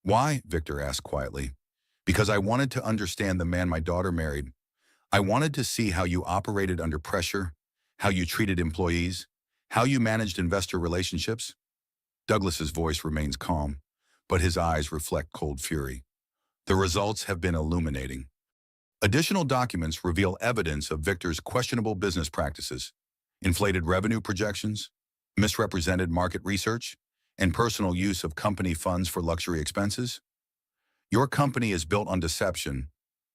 Why? Victor asked quietly. Because I wanted to understand the man my daughter married. I wanted to see how you operated under pressure, how you treated employees, how you managed investor relationships. Douglas's voice remains calm, but his eyes reflect cold fury. The results have been illuminating. Additional documents reveal evidence of Victor's questionable business practices, inflated revenue projections, misrepresented market research, and personal use of company funds for luxury expenses. Your company is built on deception.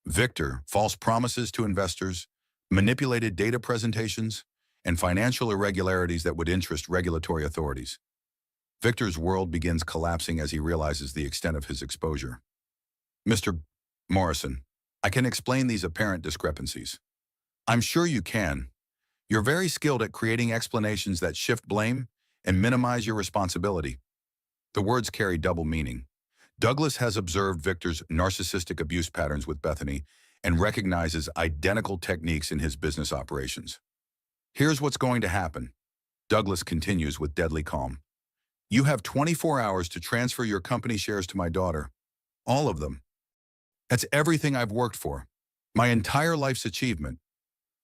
Victor, false promises to investors, manipulated data presentations, and financial irregularities that would interest regulatory authorities. Victor's world begins collapsing as he realizes the extent of his exposure. Mr. Morrison, I can explain these apparent discrepancies. I'm sure you can. You're very skilled at creating explanations that shift blame and minimize your responsibility. The words carry double meaning. Douglas has observed Victor's narcissistic abuse patterns with Bethany and recognizes identical techniques in his business operations. Here's what's going to happen. Douglas continues with deadly calm. You have 24 hours to transfer your company shares to my daughter. All of them. That's everything I've worked for. My entire life's achievement.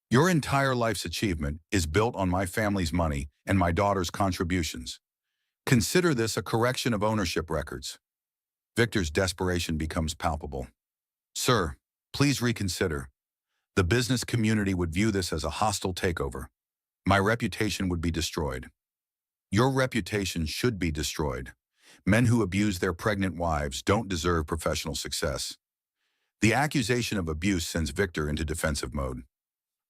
Your entire life's achievement is built on my family's money and my daughter's contributions. Consider this a correction of ownership records. Victor's desperation becomes palpable. Sir, please reconsider. The business community would view this as a hostile takeover. My reputation would be destroyed. Your reputation should be destroyed. Men who abuse their pregnant wives don't deserve professional success. The accusation of abuse sends Victor into defensive mode.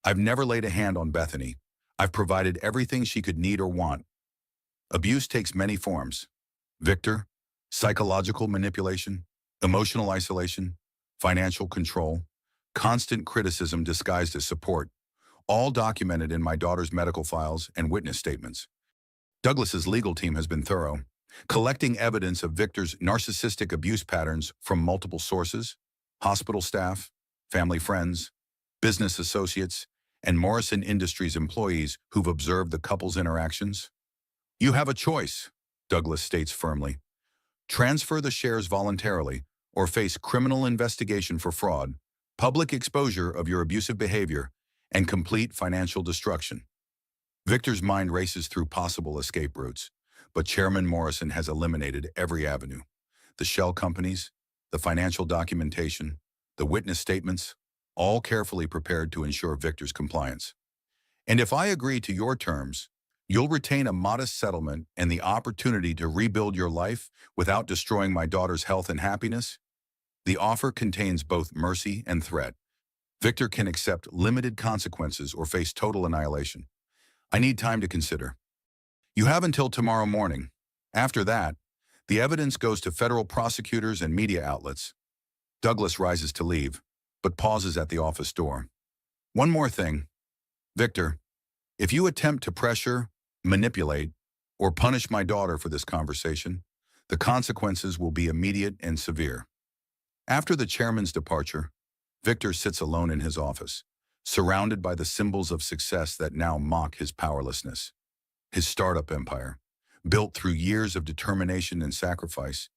I've never laid a hand on Bethany. I've provided everything she could need or want. Abuse takes many forms. Victor, psychological manipulation, emotional isolation, financial control, constant criticism disguised as support, all documented in my daughter's medical files and witness statements. Douglas's legal team has been thorough, collecting evidence of Victor's narcissistic abuse patterns from multiple sources, hospital staff, family friends, business associates, and Morrison Industries employees who've observed the couple's interactions. You have a choice, Douglas states firmly. Transfer the shares voluntarily or face criminal investigation for fraud, public exposure of your abusive behavior, and complete financial destruction. Victor's mind races through possible escape routes, but Chairman Morrison has eliminated every avenue. The shell companies, the financial documentation, the witness statements, all carefully prepared to ensure Victor's compliance. And if I agree to your terms, you'll retain a modest settlement and the opportunity to rebuild your life without destroying my daughter's health and happiness. The offer contains both mercy and threat. Victor can accept limited consequences or face total annihilation. I need time to consider. You have until tomorrow morning. After that, the evidence goes to federal prosecutors and media outlets. Douglas rises to leave, but pauses at the office door. One more thing, Victor, if you attempt to pressure, manipulate, or punish my daughter for this conversation, the consequences will be immediate and severe. After the chairman's departure, Victor sits alone in his office, surrounded by the symbols of success that now mock his powerlessness. His startup empire, built through years of determination and sacrifice,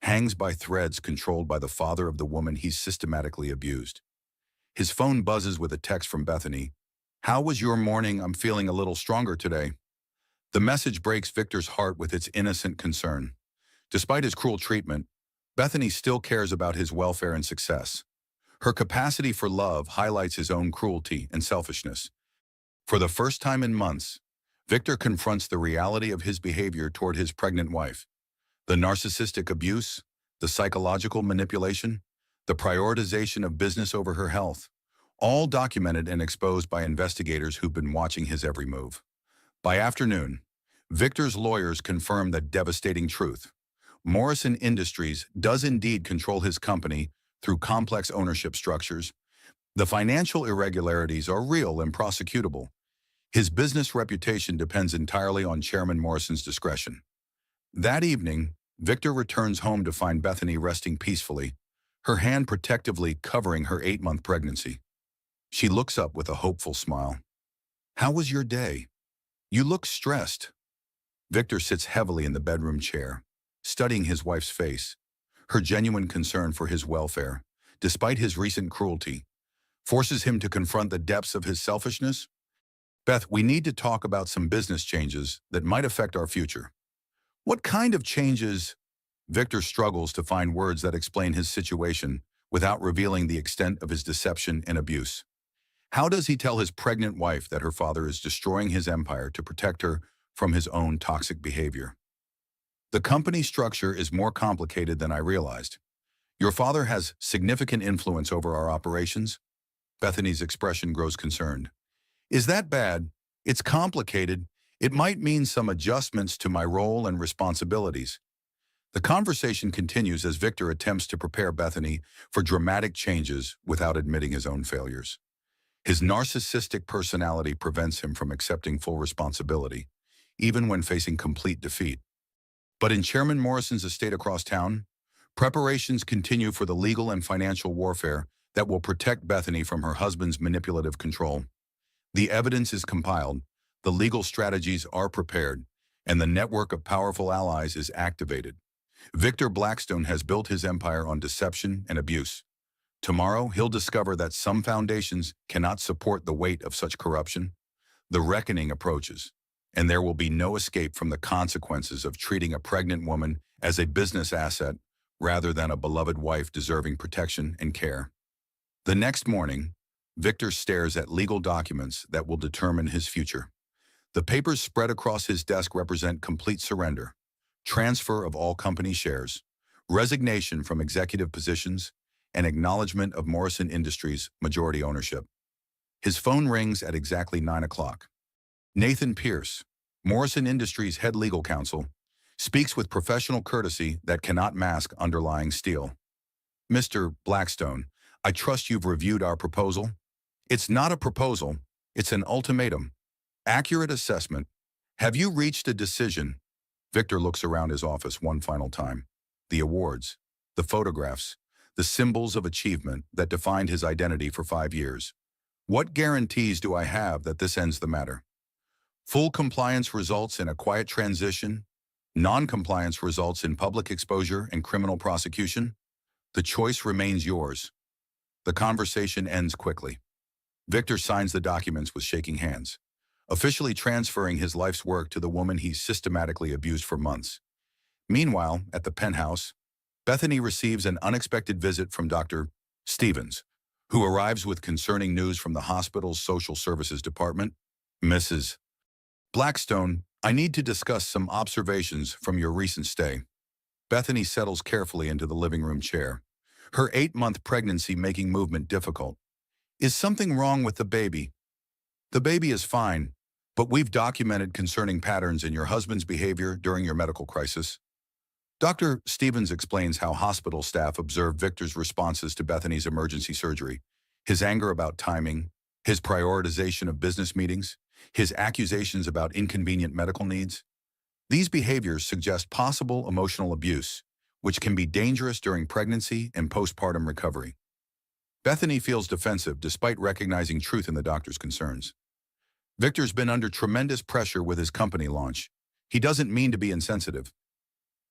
hangs by threads controlled by the father of the woman he's systematically abused. His phone buzzes with a text from Bethany. "How was your morning? I'm feeling a little stronger today." The message breaks Victor's heart with its innocent concern. Despite his cruel treatment, Bethany still cares about his welfare and success. Her capacity for love highlights his own cruelty and selfishness. For the first time in months, Victor confronts the reality of his behavior toward his pregnant wife. The narcissistic abuse, the psychological manipulation, the prioritization of business over her health, all documented and exposed by investigators who've been watching his every move. By afternoon, Victor's lawyers confirm the devastating truth. Morrison Industries does indeed control his company through complex ownership structures. The financial irregularities are real and prosecutable. His business reputation depends entirely on Chairman Morrison's discretion. That evening, Victor returns home to find Bethany resting peacefully, her hand protectively covering her 8-month pregnancy. She looks up with a hopeful smile. "How was your day? You look stressed." Victor sits heavily in the bedroom chair, studying his wife's face. Her genuine concern for his welfare, despite his recent cruelty, forces him to confront the depths of his selfishness. "Beth, we need to talk about some business changes that might affect our future." "What kind of changes?" Victor struggles to find words that explain his situation without revealing the extent of his deception and abuse. How does he tell his pregnant wife that her father is destroying his empire to protect her from his own toxic behavior? "The company structure is more complicated than I realized. Your father has significant influence over our operations." Bethany's expression grows concerned. "Is that bad? It's complicated. It might mean some adjustments to my role and responsibilities." The conversation continues as Victor attempts to prepare Bethany for dramatic changes without admitting his own failures. His narcissistic personality prevents him from accepting full responsibility, even when facing complete defeat. But in Chairman Morrison's estate across town, preparations continue for the legal and financial warfare that will protect Bethany from her husband's manipulative control. The evidence is compiled, the legal strategies are prepared, and the network of powerful allies is activated. Victor Blackstone has built his empire on deception and abuse. Tomorrow, he'll discover that some foundations cannot support the weight of such corruption. The reckoning approaches, and there will be no escape from the consequences of treating a pregnant woman as a business asset rather than a beloved wife deserving protection and care. The next morning, Victor stares at legal documents that will determine his future. The papers spread across his desk represent complete surrender, transfer of all company shares, resignation from executive positions, and acknowledgement of Morrison Industries' majority ownership. His phone rings at exactly 9 o'clock. Nathan Pierce, Morrison Industries' head legal counsel, speaks with professional courtesy that cannot mask underlying steel. "Mr. Blackstone, I trust you've reviewed our proposal." "It's not a proposal, it's an ultimatum. Accurate assessment. Have you reached a decision?" Victor looks around his office one final time. The awards, the photographs, the symbols of achievement that defined his identity for 5 years. "What guarantees do I have that this ends the matter? Full compliance results in a quiet transition. Non-compliance results in public exposure and criminal prosecution. The choice remains yours." The conversation ends quickly. Victor signs the documents with shaking hands, officially transferring his life's work to the woman he's systematically abused for months. Meanwhile, at the penthouse, Bethany receives an unexpected visit from Dr. Stevens, who arrives with concerning news from the hospital's social services department. "Mrs. Blackstone, I need to discuss some observations from your recent stay." Bethany settles carefully into the living room chair, her 8-month pregnancy making movement difficult. "Is something wrong with the baby?" "The baby is fine, but we've documented concerning patterns in your husband's behavior during your medical crisis." Dr. Stevens explains how hospital staff observed Victor's responses to Bethany's emergency surgery, his anger about timing, His prioritization of business meetings, his accusations about inconvenient medical needs. These behaviors suggest possible emotional abuse, which can be dangerous during pregnancy and postpartum recovery. Bethany feels defensive despite recognizing truth in the doctor's concerns. Victor's been under tremendous pressure with his company launch. He doesn't mean to be insensitive.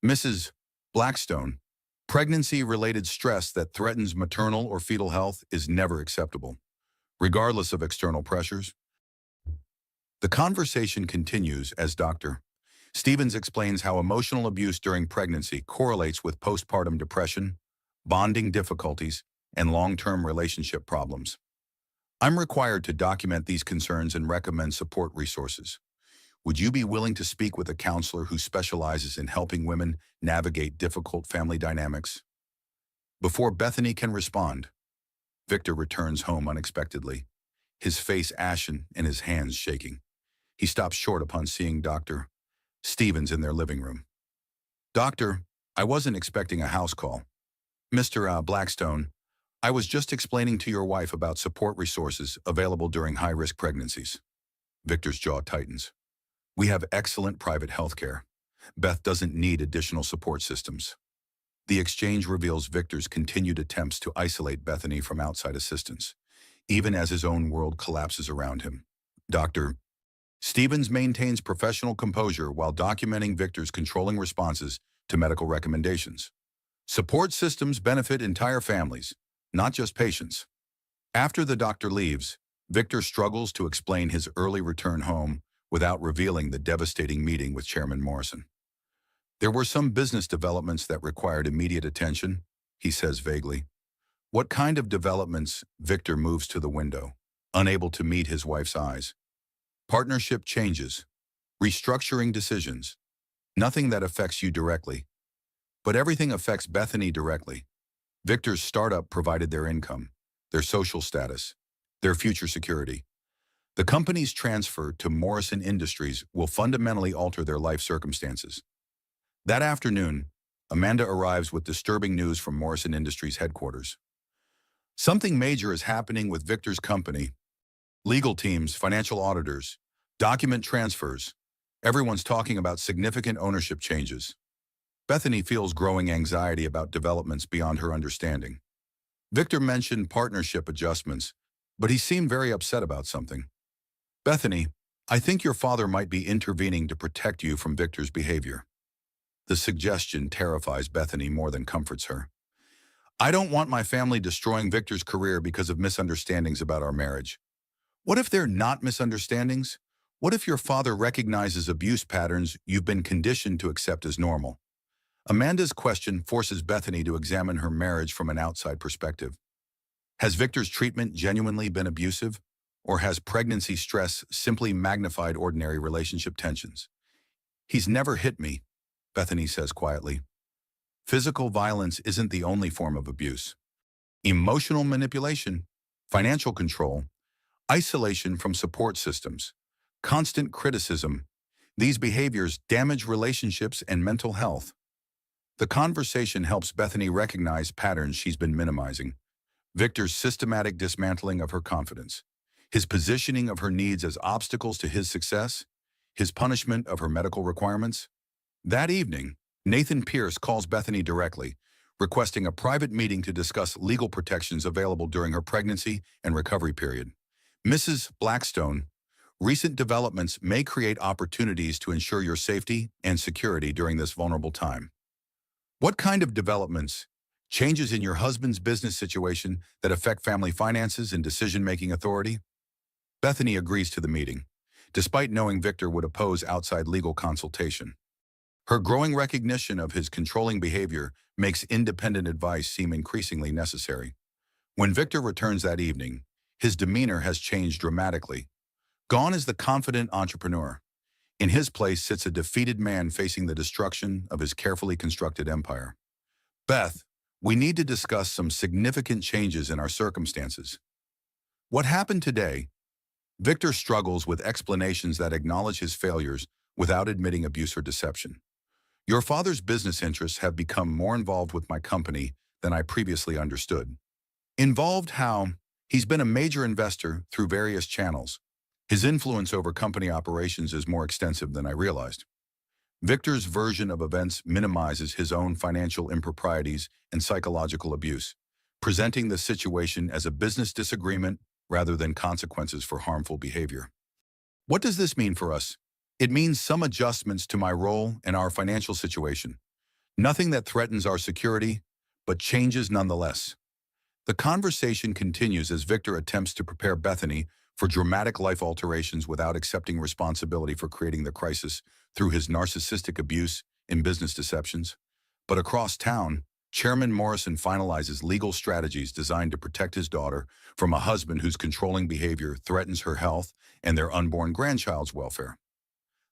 Mrs. Blackstone, pregnancy-related stress that threatens maternal or fetal health is never acceptable, regardless of external pressures. The conversation continues as Dr. Stevens explains how emotional abuse during pregnancy correlates with postpartum depression, bonding difficulties, and long-term relationship problems. I'm required to document these concerns and recommend support resources. Would you be willing to speak with a counselor who specializes in helping women navigate difficult family dynamics? Before Bethany can respond, Victor returns home unexpectedly, his face ashen and his hands shaking. He stops short upon seeing Dr. Stevens in their living room. "Doctor, I wasn't expecting a house call. Mr. Blackstone, I was just explaining to your wife about support resources available during high-risk pregnancies." Victor's jaw tightens. "We have excellent private health care. Beth doesn't need additional support systems." The exchange reveals Victor's continued attempts to isolate Bethany from outside assistance, even as his own world collapses around him. Dr. Stevens maintains professional composure while documenting Victor's controlling responses to medical recommendations. Support systems benefit entire families, not just patients. After the doctor leaves, Victor struggles to explain his early return home without revealing the devastating meeting with Chairman Morrison. "There were some business developments that required immediate attention," he says vaguely. "What kind of developments?" Victor moves to the window, unable to meet his wife's eyes. "Partnership changes, restructuring decisions, nothing that affects you directly. But everything affects Bethany directly. Victor's startup provided their income, their social status, their future security. The company's transfer to Morrison Industries will fundamentally alter their life circumstances." That afternoon, Amanda arrives with disturbing news from Morrison Industries headquarters. Something major is happening with Victor's company. Legal teams, financial auditors, document transfers. Everyone's talking about significant ownership changes. Bethany feels growing anxiety about developments beyond her understanding. Victor mentioned partnership adjustments, but he seemed very upset about something. "Bethany, I think your father might be intervening to protect you from Victor's behavior." The suggestion terrifies Bethany more than comforts her. "I don't want my family destroying Victor's career because of misunderstandings about our marriage." "What if they're not misunderstandings? What if your father recognizes abuse patterns you've been conditioned to accept as normal?" Amanda's question forces Bethany to examine her marriage from an outside perspective. Has Victor's treatment genuinely been abusive, or has pregnancy stress simply magnified ordinary relationship tensions? "He's never hit me," Bethany says quietly. Physical violence isn't the only form of abuse. Emotional manipulation, financial control, isolation from support systems, constant criticism, these behaviors damage relationships and mental health. The conversation helps Bethany recognize patterns she's been minimizing. Victor's systematic dismantling of her confidence, his positioning of her needs as obstacles to his success, his punishment of her medical requirements. That evening, Nathan Pierce calls Bethany directly, requesting a private meeting to discuss legal protections available during her pregnancy and recovery period. "Mrs. Blackstone, recent developments may create opportunities to ensure your safety and security during this vulnerable time." "What kind of developments?" "Changes in your husband's business situation that affect family finances and decision-making authority?" Bethany agrees to the meeting, despite knowing Victor would oppose outside legal consultation. Her growing recognition of his controlling behavior makes independent advice seem increasingly necessary. When Victor returns that evening, his demeanor has changed dramatically. Gone is the confident entrepreneur. In his place sits a defeated man facing the destruction of his carefully constructed empire. "Beth, we need to discuss some significant changes in our circumstances." "What happened today?" Victor struggles with explanations that acknowledge his failures without admitting abuse or deception. "Your father's business interests have become more involved with my company than I previously understood." "Involved how?" He's been a major investor through various channels. His influence over company operations is more extensive than I realized. Victor's version of events minimizes his own financial improprieties and psychological abuse, presenting the situation as a business disagreement rather than consequences for harmful behavior. What does this mean for us? It means some adjustments to my role and our financial situation. Nothing that threatens our security, but changes nonetheless. The conversation continues as Victor attempts to prepare Bethany for dramatic life alterations without accepting responsibility for creating the crisis through his narcissistic abuse and business deceptions. But across town, Chairman Morrison finalizes legal strategies designed to protect his daughter from a husband whose controlling behavior threatens her health and their unborn grandchild's welfare.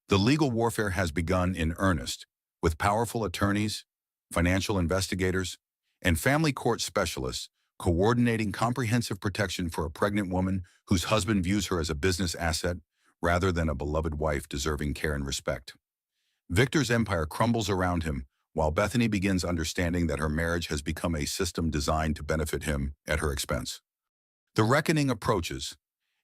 The legal warfare has begun in earnest, with powerful attorneys, financial investigators, and family court specialists coordinating comprehensive protection for a pregnant woman whose husband views her as a business asset rather than a beloved wife deserving care and respect. Victor's empire crumbles around him, while Bethany begins understanding that her marriage has become a system designed to benefit him at her expense. The reckoning approaches,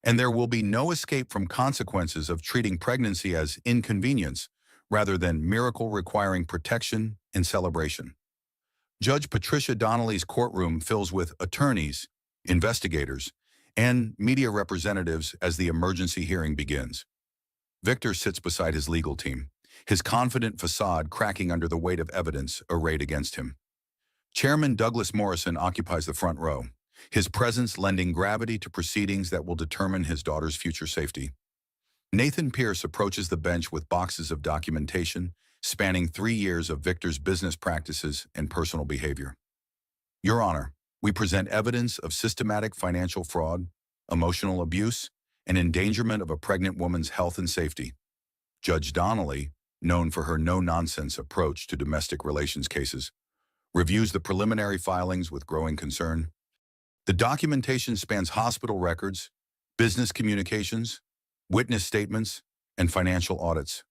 and there will be no escape from consequences of treating pregnancy as inconvenience rather than miracle requiring protection and celebration. Judge Patricia Donnelly's courtroom fills with attorneys, investigators, and media representatives as the emergency hearing begins. Victor sits beside his legal team, his confident facade cracking under the weight of evidence arrayed against him. Chairman Douglas Morrison occupies the front row, his presence lending gravity to proceedings that will determine his daughter's future safety. Nathan Pierce approaches the bench with boxes of documentation spanning 3 years of Victor's business practices and personal behavior. Your Honor, we present evidence of systematic financial fraud, emotional abuse, and endangerment of a pregnant woman's health and safety. Judge Donnelly, known for her no-nonsense approach to domestic relations cases, reviews the preliminary filings with growing concern. The documentation spans hospital records, business communications, witness statements, and financial audits.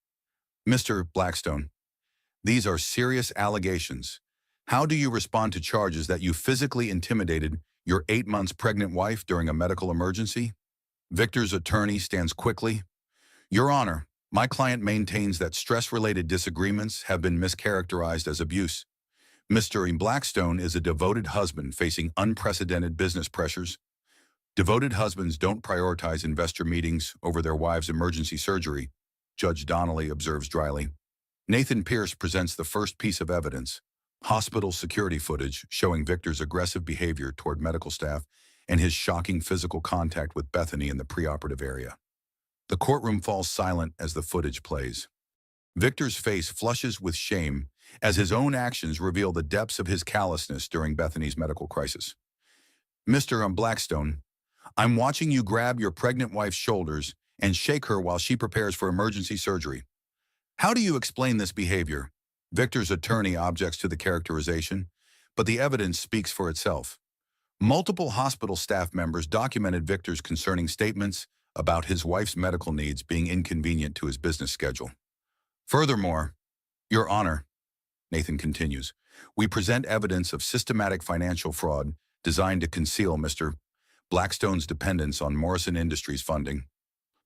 Mr. Blackstone, these are serious allegations. How do you respond to charges that you physically intimidated your 8 months pregnant wife during a medical emergency? Victor's attorney stands quickly. Your Honor, my client maintains that stress-related disagreements have been mischaracterized as abuse. Mr. Blackstone is a devoted husband facing unprecedented business pressures. Devoted husbands don't prioritize investor meetings over their wives' emergency surgery, Judge Donnelly observes dryly. Nathan Pierce presents the first piece of evidence, hospital security footage showing Victor's aggressive behavior toward medical staff and his shocking physical contact with Bethany in the preoperative area. The courtroom falls silent as the footage plays. Victor's face flushes with shame as his own actions reveal the depths of his callousness during Bethany's medical crisis. Mr. Blackstone, I'm watching you grab your pregnant wife's shoulders and shake her while she prepares for emergency surgery. How do you explain this behavior? Victor's attorney objects to the characterization, but the evidence speaks for itself. Multiple hospital staff members documented Victor's concerning statements about his wife's medical needs being inconvenient to his business schedule. Furthermore, Your Honor, Nathan continues, we present evidence of systematic financial fraud designed to conceal Mr. Blackstone's dependence on Morrison Industries funding.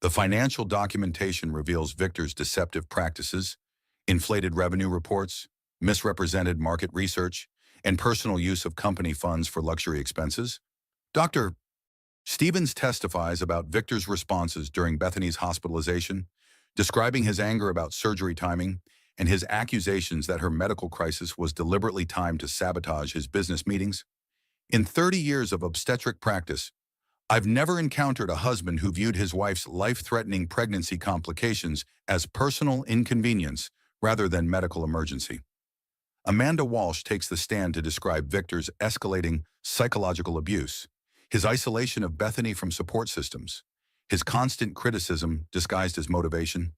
The financial documentation reveals Victor's deceptive practices, inflated revenue reports, misrepresented market research, and personal use of company funds for luxury expenses. Dr. Stevens testifies about Victor's responses during Bethany's hospitalization, describing his anger about surgery timing and his accusations that her medical crisis was deliberately timed to sabotage his business meetings. In 30 years of obstetric practice, I've never encountered a husband who viewed his wife's life-threatening pregnancy complications as personal inconvenience rather than medical emergency. Amanda Walsh takes the stand to describe Victor's escalating psychological abuse, his isolation of Bethany from support systems, his constant criticism disguised as motivation,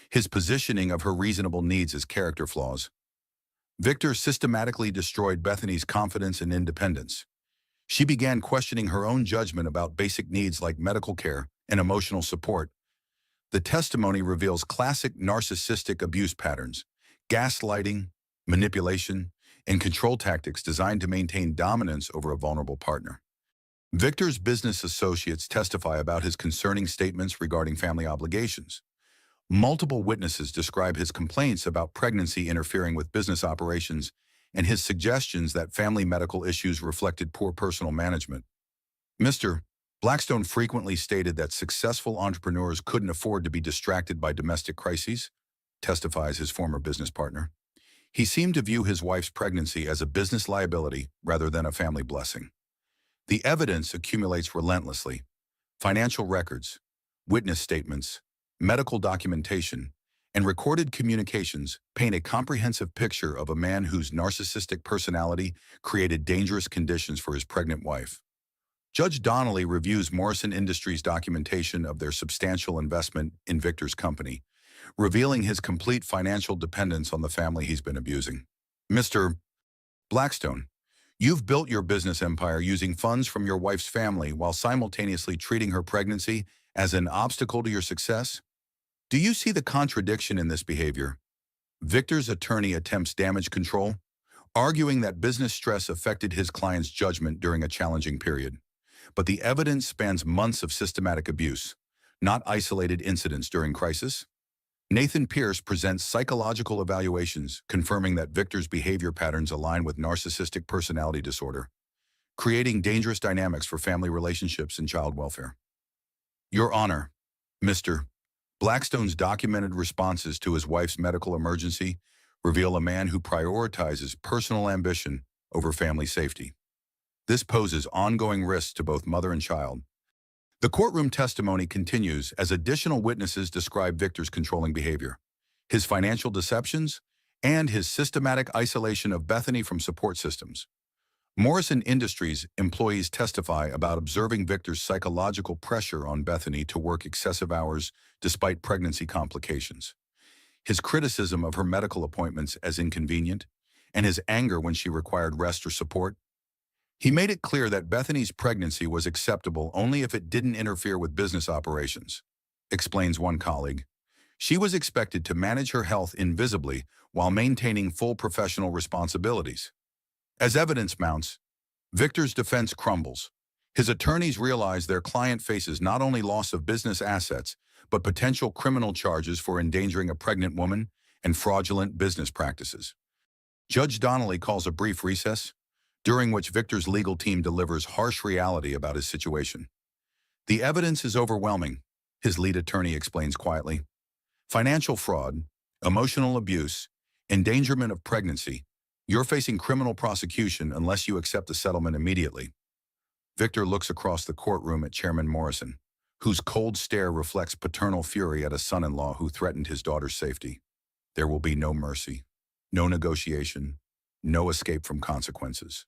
his positioning of her reasonable needs as character flaws. Victor systematically destroyed Bethany's confidence and independence. She began questioning her own judgment about basic needs like medical care and emotional support. The testimony reveals classic narcissistic abuse patterns, gaslighting, manipulation, and control tactics designed to maintain dominance over a vulnerable partner. Victor's business associates testify about his concerning statements regarding family obligations. Multiple witnesses describe his complaints about pregnancy interfering with business operations and his suggestions that family medical issues reflected poor personal management. Mr. Blackstone frequently stated that successful entrepreneurs couldn't afford to be distracted by domestic crises, testifies his former business partner. He seemed to view his wife's pregnancy as a business liability rather than a family blessing. The evidence accumulates relentlessly. Financial records, witness statements, medical documentation, and recorded communications paint a comprehensive picture of a man whose narcissistic personality created dangerous conditions for his pregnant wife. Judge Donnelly reviews Morrison Industries' documentation of their substantial investment in Victor's company, revealing his complete financial dependence on the family he's been abusing. Mr. Blackstone, you've built your business empire using funds from your wife's family while simultaneously treating her pregnancy as an obstacle to your success? Do you see the contradiction in this behavior? Victor's attorney attempts damage control, arguing that business stress affected his client's judgment during a challenging period. But the evidence spans months of systematic abuse, not isolated incidents during crisis. Nathan Pierce presents psychological evaluations confirming that Victor's behavior patterns align with narcissistic personality disorder, creating dangerous dynamics for family relationships and child welfare. Your Honor, Mr. Blackstone's documented responses to his wife's medical emergency reveal a man who prioritizes personal ambition over family safety. This poses ongoing risks to both mother and child. The courtroom testimony continues as additional witnesses describe Victor's controlling behavior, his financial deceptions, and his systematic isolation of Bethany from support systems. Morrison Industries employees testify about observing Victor's psychological pressure on Bethany to work excessive hours despite pregnancy complications, his criticism of her medical appointments as inconvenient, and his anger when she required rest or support. He made it clear that Bethany's pregnancy was acceptable only if it didn't interfere with business operations, explains one colleague. She was expected to manage her health invisibly while maintaining full professional responsibilities. As evidence mounts, Victor's defense crumbles. His attorneys realize their client faces not only loss of business assets, but potential criminal charges for endangering a pregnant woman and fraudulent business practices. Judge Donnelly calls a brief recess, during which Victor's legal team delivers harsh reality about his situation. The evidence is overwhelming, his lead attorney explains quietly. Financial fraud, emotional abuse, endangerment of pregnancy. You're facing criminal prosecution unless you accept the settlement immediately. Victor looks across the courtroom at Chairman Morrison, whose cold stare reflects paternal fury at a son-in-law who threatened his daughter's safety. There will be no mercy, no negotiation, no escape from consequences.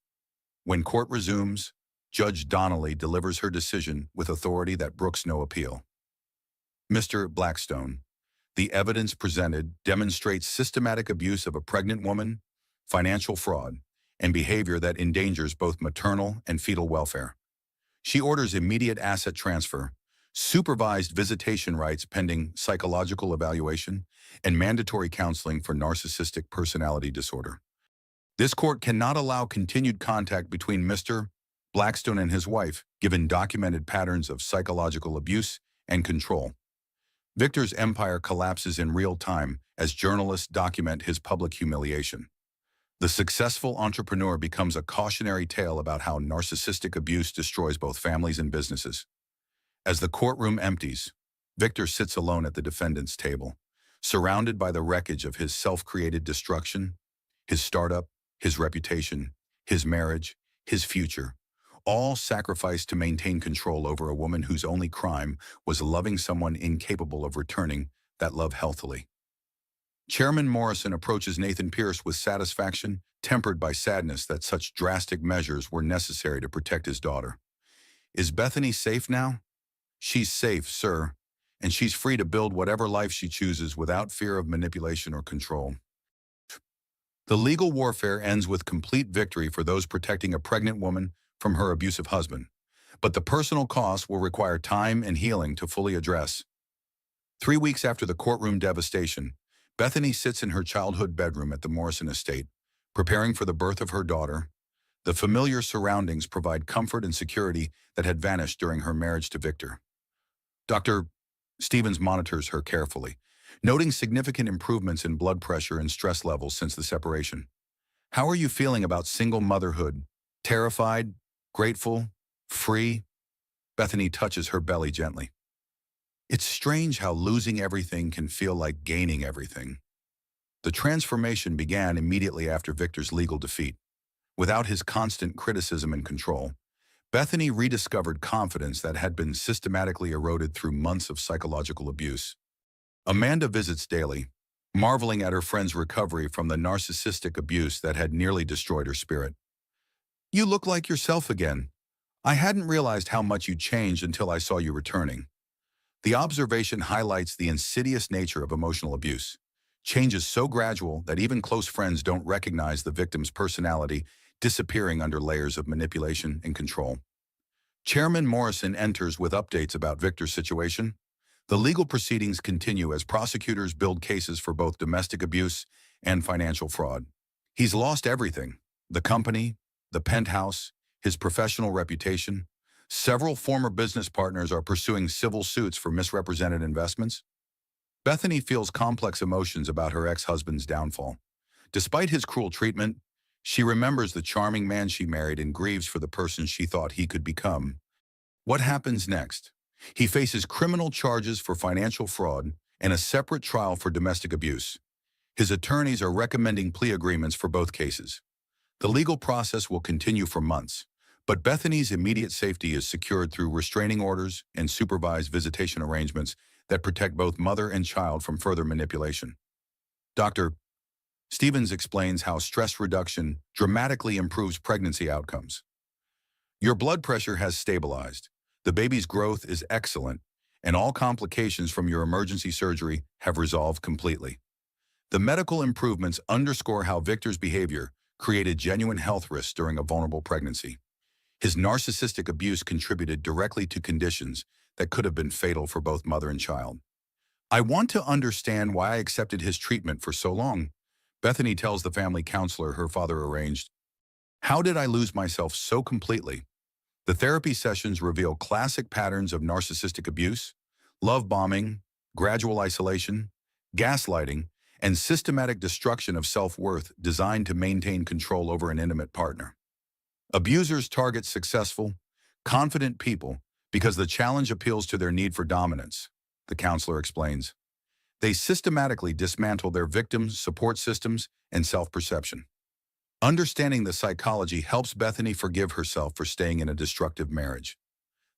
When court resumes, Judge Donnelly delivers her decision with authority that brooks no appeal. Mr. Blackstone, the evidence presented demonstrates systematic abuse of a pregnant woman, financial fraud, and behavior that endangers both maternal and fetal welfare. She orders immediate asset transfer, supervised visitation rights pending psychological evaluation, and mandatory counseling for narcissistic personality disorder. This court cannot allow continued contact between Mr. Blackstone and his wife, given documented patterns of psychological abuse and control. Victor's empire collapses in real time as journalists document his public humiliation. The successful entrepreneur becomes a cautionary tale about how narcissistic abuse destroys both families and businesses. As the courtroom empties, Victor sits alone at the defendant's table, surrounded by the wreckage of his self-created destruction, his startup, his reputation, his marriage, his future, all sacrificed to maintain control over a woman whose only crime was loving someone incapable of returning that love healthily. Chairman Morrison approaches Nathan Pierce with satisfaction, tempered by sadness that such drastic measures were necessary to protect his daughter. Is Bethany safe now? She's safe, sir, and she's free to build whatever life she chooses without fear of manipulation or control. The legal warfare ends with complete victory for those protecting a pregnant woman from her abusive husband, but the personal cost will require time and healing to fully address. 3 weeks after the courtroom devastation, Bethany sits in her childhood bedroom at the Morrison estate, preparing for the birth of her daughter. The familiar surroundings provide comfort and security that had vanished during her marriage to Victor. Dr. Stevens monitors her carefully, noting significant improvements in blood pressure and stress levels since the separation. How are you feeling about single motherhood? Terrified? Grateful? Free? Bethany touches her belly gently. It's strange how losing everything can feel like gaining everything. The transformation began immediately after Victor's legal defeat. Without his constant criticism and control, Bethany rediscovered confidence that had been systematically eroded through months of psychological abuse. Amanda visits daily, marveling at her friend's recovery from the narcissistic abuse that had nearly destroyed her spirit. You look like yourself again. I hadn't realized how much you changed until I saw you returning. The observation highlights the insidious nature of emotional abuse. Change is so gradual that even close friends don't recognize the victim's personality disappearing under layers of manipulation and control. Chairman Morrison enters with updates about Victor's situation. The legal proceedings continue as prosecutors build cases for both domestic abuse and financial fraud. He's lost everything: the company, the penthouse, his professional reputation. Several former business partners are pursuing civil suits for misrepresented investments. Bethany feels complex emotions about her ex-husband's downfall. Despite his cruel treatment, she remembers the charming man she married and grieves for the person she thought he could become. What happens next? He faces criminal charges for financial fraud and a separate trial for domestic abuse. His attorneys are recommending plea agreements for both cases. The legal process will continue for months, but Bethany's immediate safety is secured through restraining orders and supervised visitation arrangements that protect both mother and child from further manipulation. Dr. Stevens explains how stress reduction dramatically improves pregnancy outcomes. Your blood pressure has stabilized, the baby's growth is excellent, and all complications from your emergency surgery have resolved completely. The medical improvements underscore how Victor's behavior created genuine health risks during a vulnerable pregnancy. His narcissistic abuse contributed directly to conditions that could have been fatal for both mother and child. I want to understand why I accepted his treatment for so long, Bethany tells the family counselor her father arranged. How did I lose myself so completely? The therapy sessions reveal classic patterns of narcissistic abuse: love bombing, gradual isolation, gaslighting, and systematic destruction of self-worth designed to maintain control over an intimate partner. Abusers target successful, confident people because the challenge appeals to their need for dominance, the counselor explains. They systematically dismantle their victims' support systems and self-perception. Understanding the psychology helps Bethany forgive herself for staying in a destructive marriage.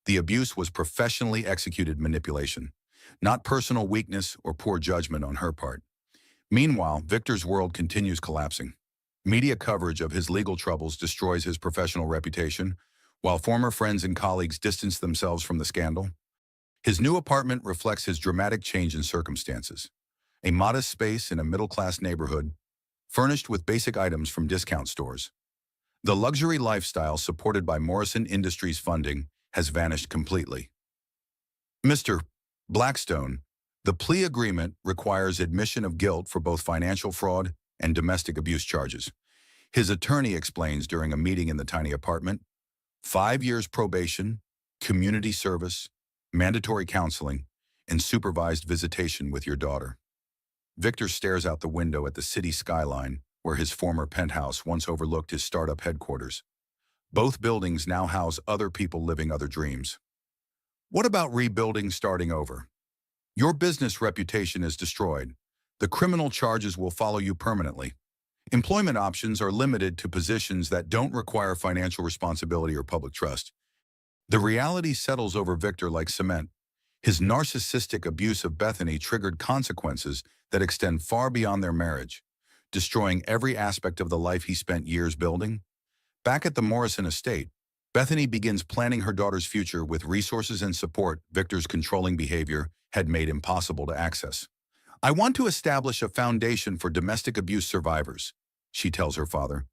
The abuse was professionally executed manipulation, not personal weakness or poor judgment on her part. Meanwhile, Victor's world continues collapsing. Media coverage of his legal troubles destroys his professional reputation, while former friends and colleagues distance themselves from the scandal. His new apartment reflects his dramatic change in circumstances. A modest space in a middle-class neighborhood, furnished with basic items from discount stores. The luxury lifestyle supported by Morrison Industries funding has vanished completely. Mr. Blackstone, the plea agreement requires admission of guilt for both financial fraud and domestic abuse charges. His attorney explains during a meeting in the tiny apartment. 5 years probation, community service, mandatory counseling, and supervised visitation with your daughter. Victor stares out the window at the city skyline, where his former penthouse once overlooked his startup headquarters. Both buildings now house other people living other dreams. What about rebuilding, starting over? Your business reputation is destroyed. The criminal charges will follow you permanently. Employment options are limited to positions that don't require financial responsibility or public trust. The reality settles over Victor like cement. His narcissistic abuse of Bethany triggered consequences that extend far beyond their marriage, destroying every aspect of the life he spent years building. Back at the Morrison estate, Bethany begins planning her daughter's future with resources and support Victor's controlling behavior had made impossible to access. I want to establish a foundation for domestic abuse survivors, she tells her father,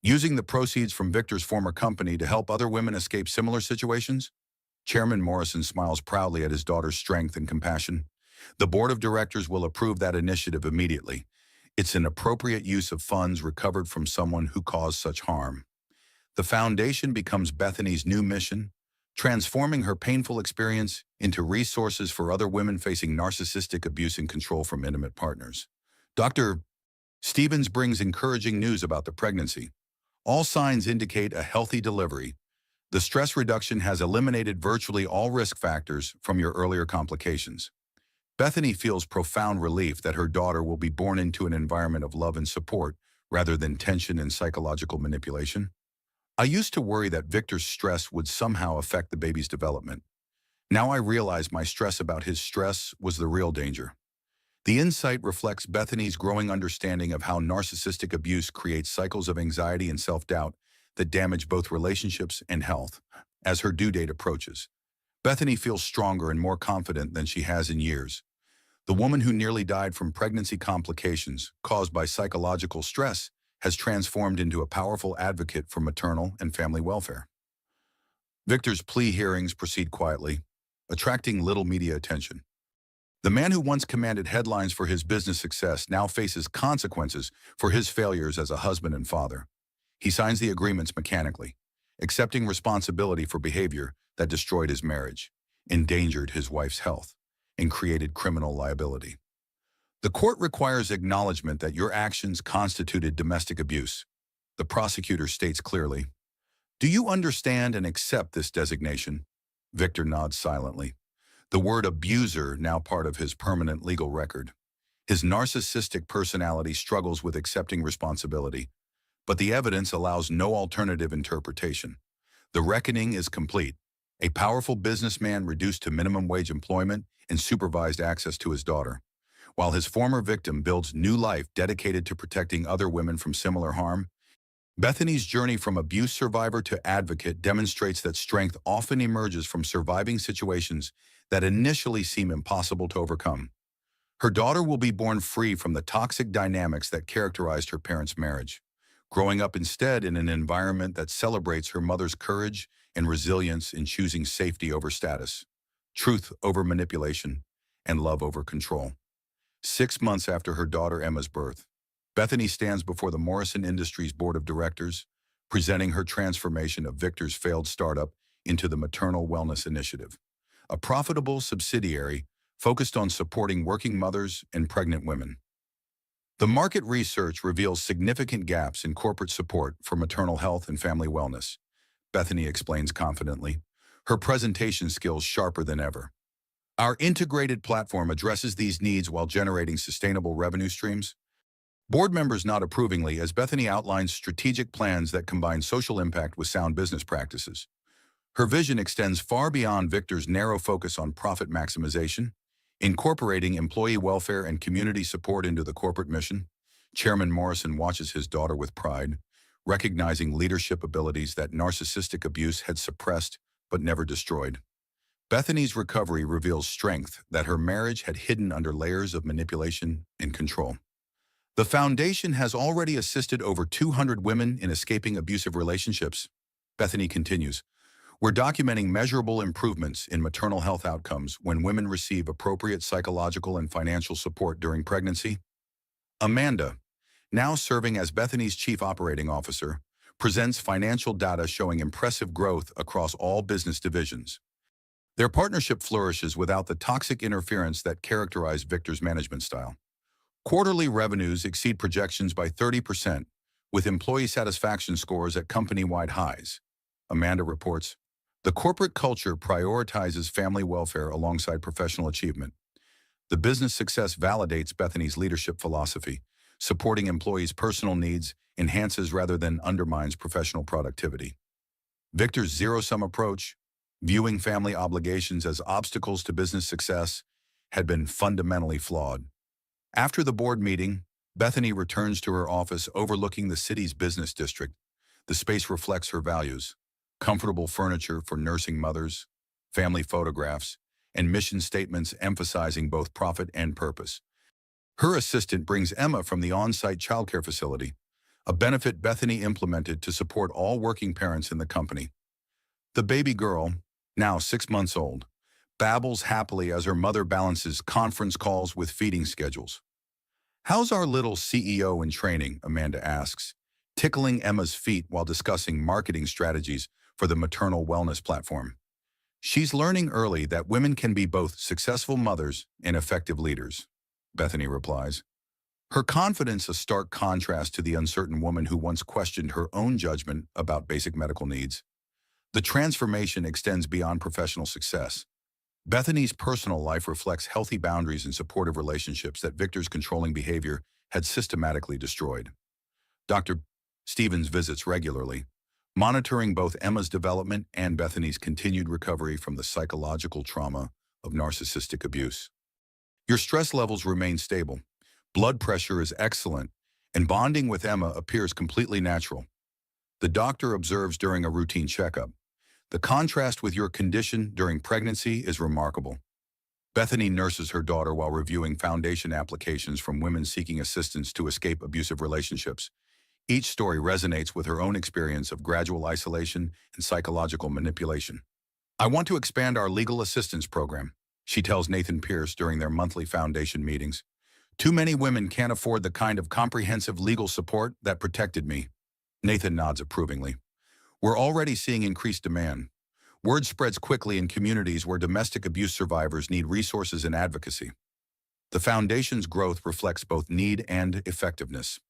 using the proceeds from Victor's former company to help other women escape similar situations. Chairman Morrison smiles proudly at his daughter's strength and compassion. The board of directors will approve that initiative immediately. It's an appropriate use of funds recovered from someone who caused such harm. The foundation becomes Bethany's new mission, transforming her painful experience into resources for other women facing narcissistic abuse and control from intimate partners. Dr. Stevens brings encouraging news about the pregnancy. All signs indicate a healthy delivery. The stress reduction has eliminated virtually all risk factors from your earlier complications. Bethany feels profound relief that her daughter will be born into an environment of love and support rather than tension and psychological manipulation. I used to worry that Victor's stress would somehow affect the baby's development. Now I realize my stress about his stress was the real danger. The insight reflects Bethany's growing understanding of how narcissistic abuse creates cycles of anxiety and self-doubt that damage both relationships and health. As her due date approaches, Bethany feels stronger and more confident than she has in years. The woman who nearly died from pregnancy complications caused by psychological stress has transformed into a powerful advocate for maternal and family welfare. Victor's plea hearings proceed quietly, attracting little media attention. The man who once commanded headlines for his business success now faces consequences for his failures as a husband and father. He signs the agreements mechanically, accepting responsibility for behavior that destroyed his marriage, endangered his wife's health, and created criminal liability. The court requires acknowledgement that your actions constituted domestic abuse. The prosecutor states clearly, "Do you understand and accept this designation?" Victor nods silently, the word abuser now part of his permanent legal record. His narcissistic personality struggles with accepting responsibility, but the evidence allows no alternative interpretation. The reckoning is complete. A powerful businessman reduced to minimum wage employment and supervised access to his daughter, while his former victim builds new life dedicated to protecting other women from similar harm. Bethany's journey from abuse survivor to advocate demonstrates that strength often emerges from surviving situations that initially seem impossible to overcome. Her daughter will be born free from the toxic dynamics that characterized her parents' marriage, growing up instead in an environment that celebrates her mother's courage and resilience in choosing safety over status, truth over manipulation, and love over control. 6 months after her daughter Emma's birth, Bethany stands before the Morrison Industries Board of Directors, presenting her transformation of Victor's failed startup into the Maternal Wellness Initiative, a profitable subsidiary focused on supporting working mothers and pregnant women. The market research reveals significant gaps in corporate support for maternal health and family wellness, Bethany explains confidently, her presentation skills sharper than ever. Our integrated platform addresses these needs while generating sustainable revenue streams. Board members nod approvingly as Bethany outlines strategic plans that combine social impact with sound business practices. Her vision extends far beyond Victor's narrow focus on profit maximization, incorporating employee welfare and community support into the corporate mission. Chairman Morrison watches his daughter with pride, recognizing leadership abilities that narcissistic abuse had suppressed but never destroyed. Bethany's recovery reveals strength that her marriage had hidden under layers of manipulation and control. The foundation has already assisted over 200 women in escaping abusive relationships. Bethany continues, "We're documenting measurable improvements in maternal health outcomes when women receive appropriate psychological and financial support during pregnancy." Amanda, now serving as Bethany's Chief Operating Officer, presents financial data showing impressive growth across all business divisions. Their partnership flourishes without the toxic interference that characterized Victor's management style. Quarterly revenues exceed projections by 30%, with employee satisfaction scores at company-wide highs. Amanda reports, "The corporate culture prioritizes family welfare alongside professional achievement. The business success validates Bethany's leadership philosophy, supporting employees' personal needs enhances rather than undermines professional productivity." Victor's zero-sum approach, viewing family obligations as obstacles to business success, had been fundamentally flawed. After the board meeting, Bethany returns to her office overlooking the city's business district. The space reflects her values: comfortable furniture for nursing mothers, family photographs, and mission statements emphasizing both profit and purpose. Her assistant brings Emma from the on-site childcare facility, a benefit Bethany implemented to support all working parents in the company. The baby girl, now 6 months old, babbles happily as her mother balances conference calls with feeding schedules. "How's our little CEO in training?" Amanda asks, tickling Emma's feet while discussing marketing strategies for the maternal wellness platform. She's learning early that women can be both successful mothers and effective leaders, Bethany replies. Her confidence a stark contrast to the uncertain woman who once questioned her own judgment about basic medical needs. The transformation extends beyond professional success. Bethany's personal life reflects healthy boundaries and supportive relationships that Victor's controlling behavior had systematically destroyed. Dr. Stevens visits regularly, monitoring both Emma's development and Bethany's continued recovery from the psychological trauma of narcissistic abuse. Your stress levels remain stable, blood pressure is excellent, and bonding with Emma appears completely natural. The doctor observes during a routine checkup. The contrast with your condition during pregnancy is remarkable. Bethany nurses her daughter while reviewing foundation applications from women seeking assistance to escape abusive relationships. Each story resonates with her own experience of gradual isolation and psychological manipulation. I want to expand our legal assistance program, she tells Nathan Pierce during their monthly foundation meetings. Too many women can't afford the kind of comprehensive legal support that protected me. Nathan nods approvingly. We're already seeing increased demand. Word spreads quickly in communities where domestic abuse survivors need resources and advocacy. The foundation's growth reflects both need and effectiveness.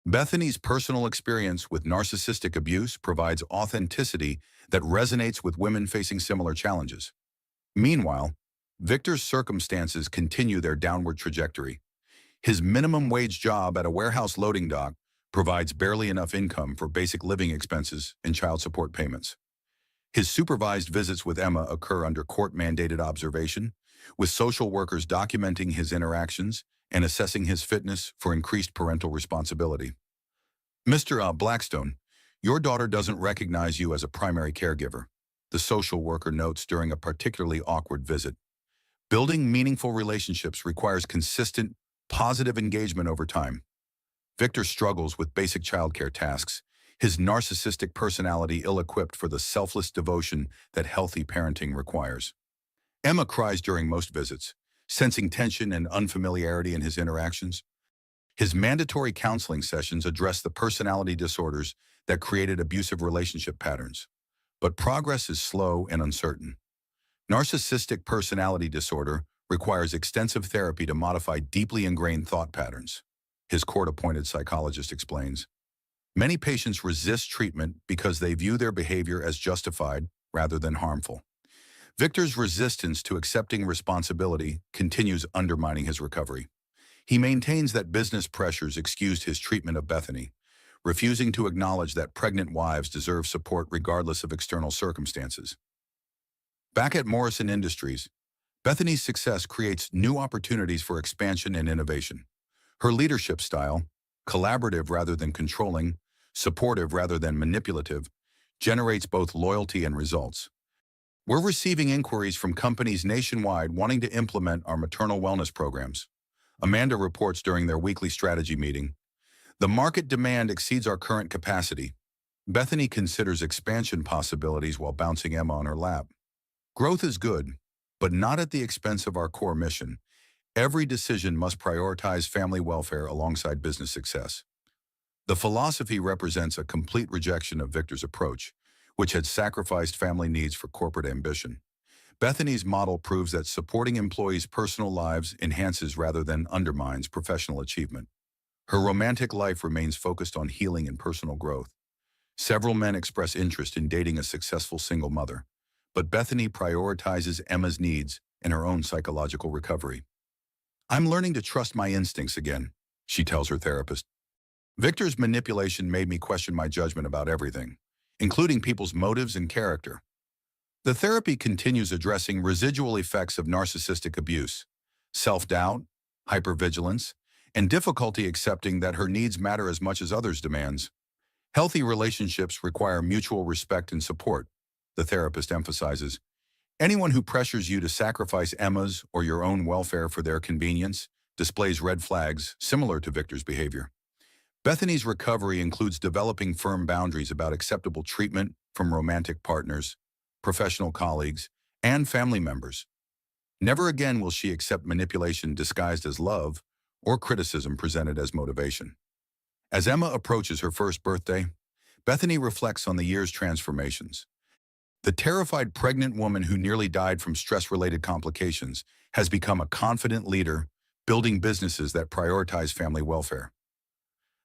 Bethany's personal experience with narcissistic abuse provides authenticity that resonates with women facing similar challenges. Meanwhile, Victor's circumstances continue their downward trajectory. His minimum wage job at a warehouse loading dock provides barely enough income for basic living expenses and child support payments. His supervised visits with Emma occur under court-mandated observation, with social workers documenting his interactions and assessing his fitness for increased parental responsibility. Mr. Blackstone, your daughter doesn't recognize you as a primary caregiver, the social worker notes during a particularly awkward visit. Building meaningful relationships requires consistent, positive engagement over time. Victor struggles with basic childcare tasks, his narcissistic personality ill-equipped for the selfless devotion that healthy parenting requires. Emma cries during most visits, sensing tension and unfamiliarity in his interactions. His mandatory counseling sessions address the personality disorders that created abusive relationship patterns. But progress is slow and uncertain. Narcissistic personality disorder requires extensive therapy to modify deeply ingrained thought patterns, his court-appointed psychologist explains. Many patients resist treatment because they view their behavior as justified rather than harmful. Victor's resistance to accepting responsibility continues undermining his recovery. He maintains that business pressures excused his treatment of Bethany, refusing to acknowledge that pregnant wives deserve support regardless of external circumstances. Back at Morrison Industries, Bethany's success creates new opportunities for expansion and innovation. Her leadership style, collaborative rather than controlling, supportive rather than manipulative, generates both loyalty and results. We're receiving inquiries from companies nationwide wanting to implement our maternal wellness programs, Amanda reports during their weekly strategy meeting. The market demand exceeds our current capacity. Bethany considers expansion possibilities while bouncing Emma on her lap. Growth is good, but not at the expense of our core mission. Every decision must prioritize family welfare alongside business success. The philosophy represents a complete rejection of Victor's approach, which had sacrificed family needs for corporate ambition. Bethany's model proves that supporting employees' personal lives enhances rather than undermines professional achievement. Her romantic life remains focused on healing and personal growth. Several men express interest in dating a successful single mother, but Bethany prioritizes Emma's needs and her own psychological recovery. I'm learning to trust my instincts again, she tells her therapist. Victor's manipulation made me question my judgment about everything, including people's motives and character. The therapy continues addressing residual effects of narcissistic abuse, self-doubt, hypervigilance, and difficulty accepting that her needs matter as much as others' demands. Healthy relationships require mutual respect and support, the therapist emphasizes. Anyone who pressures you to sacrifice Emma's or your own welfare for their convenience displays red flags similar to Victor's behavior. Bethany's recovery includes developing firm boundaries about acceptable treatment from romantic partners, professional colleagues, and family members. Never again will she accept manipulation disguised as love or criticism presented as motivation. As Emma approaches her first birthday, Bethany reflects on the year's transformations. The terrified pregnant woman who nearly died from stress-related complications has become a confident leader, building businesses that prioritize family welfare.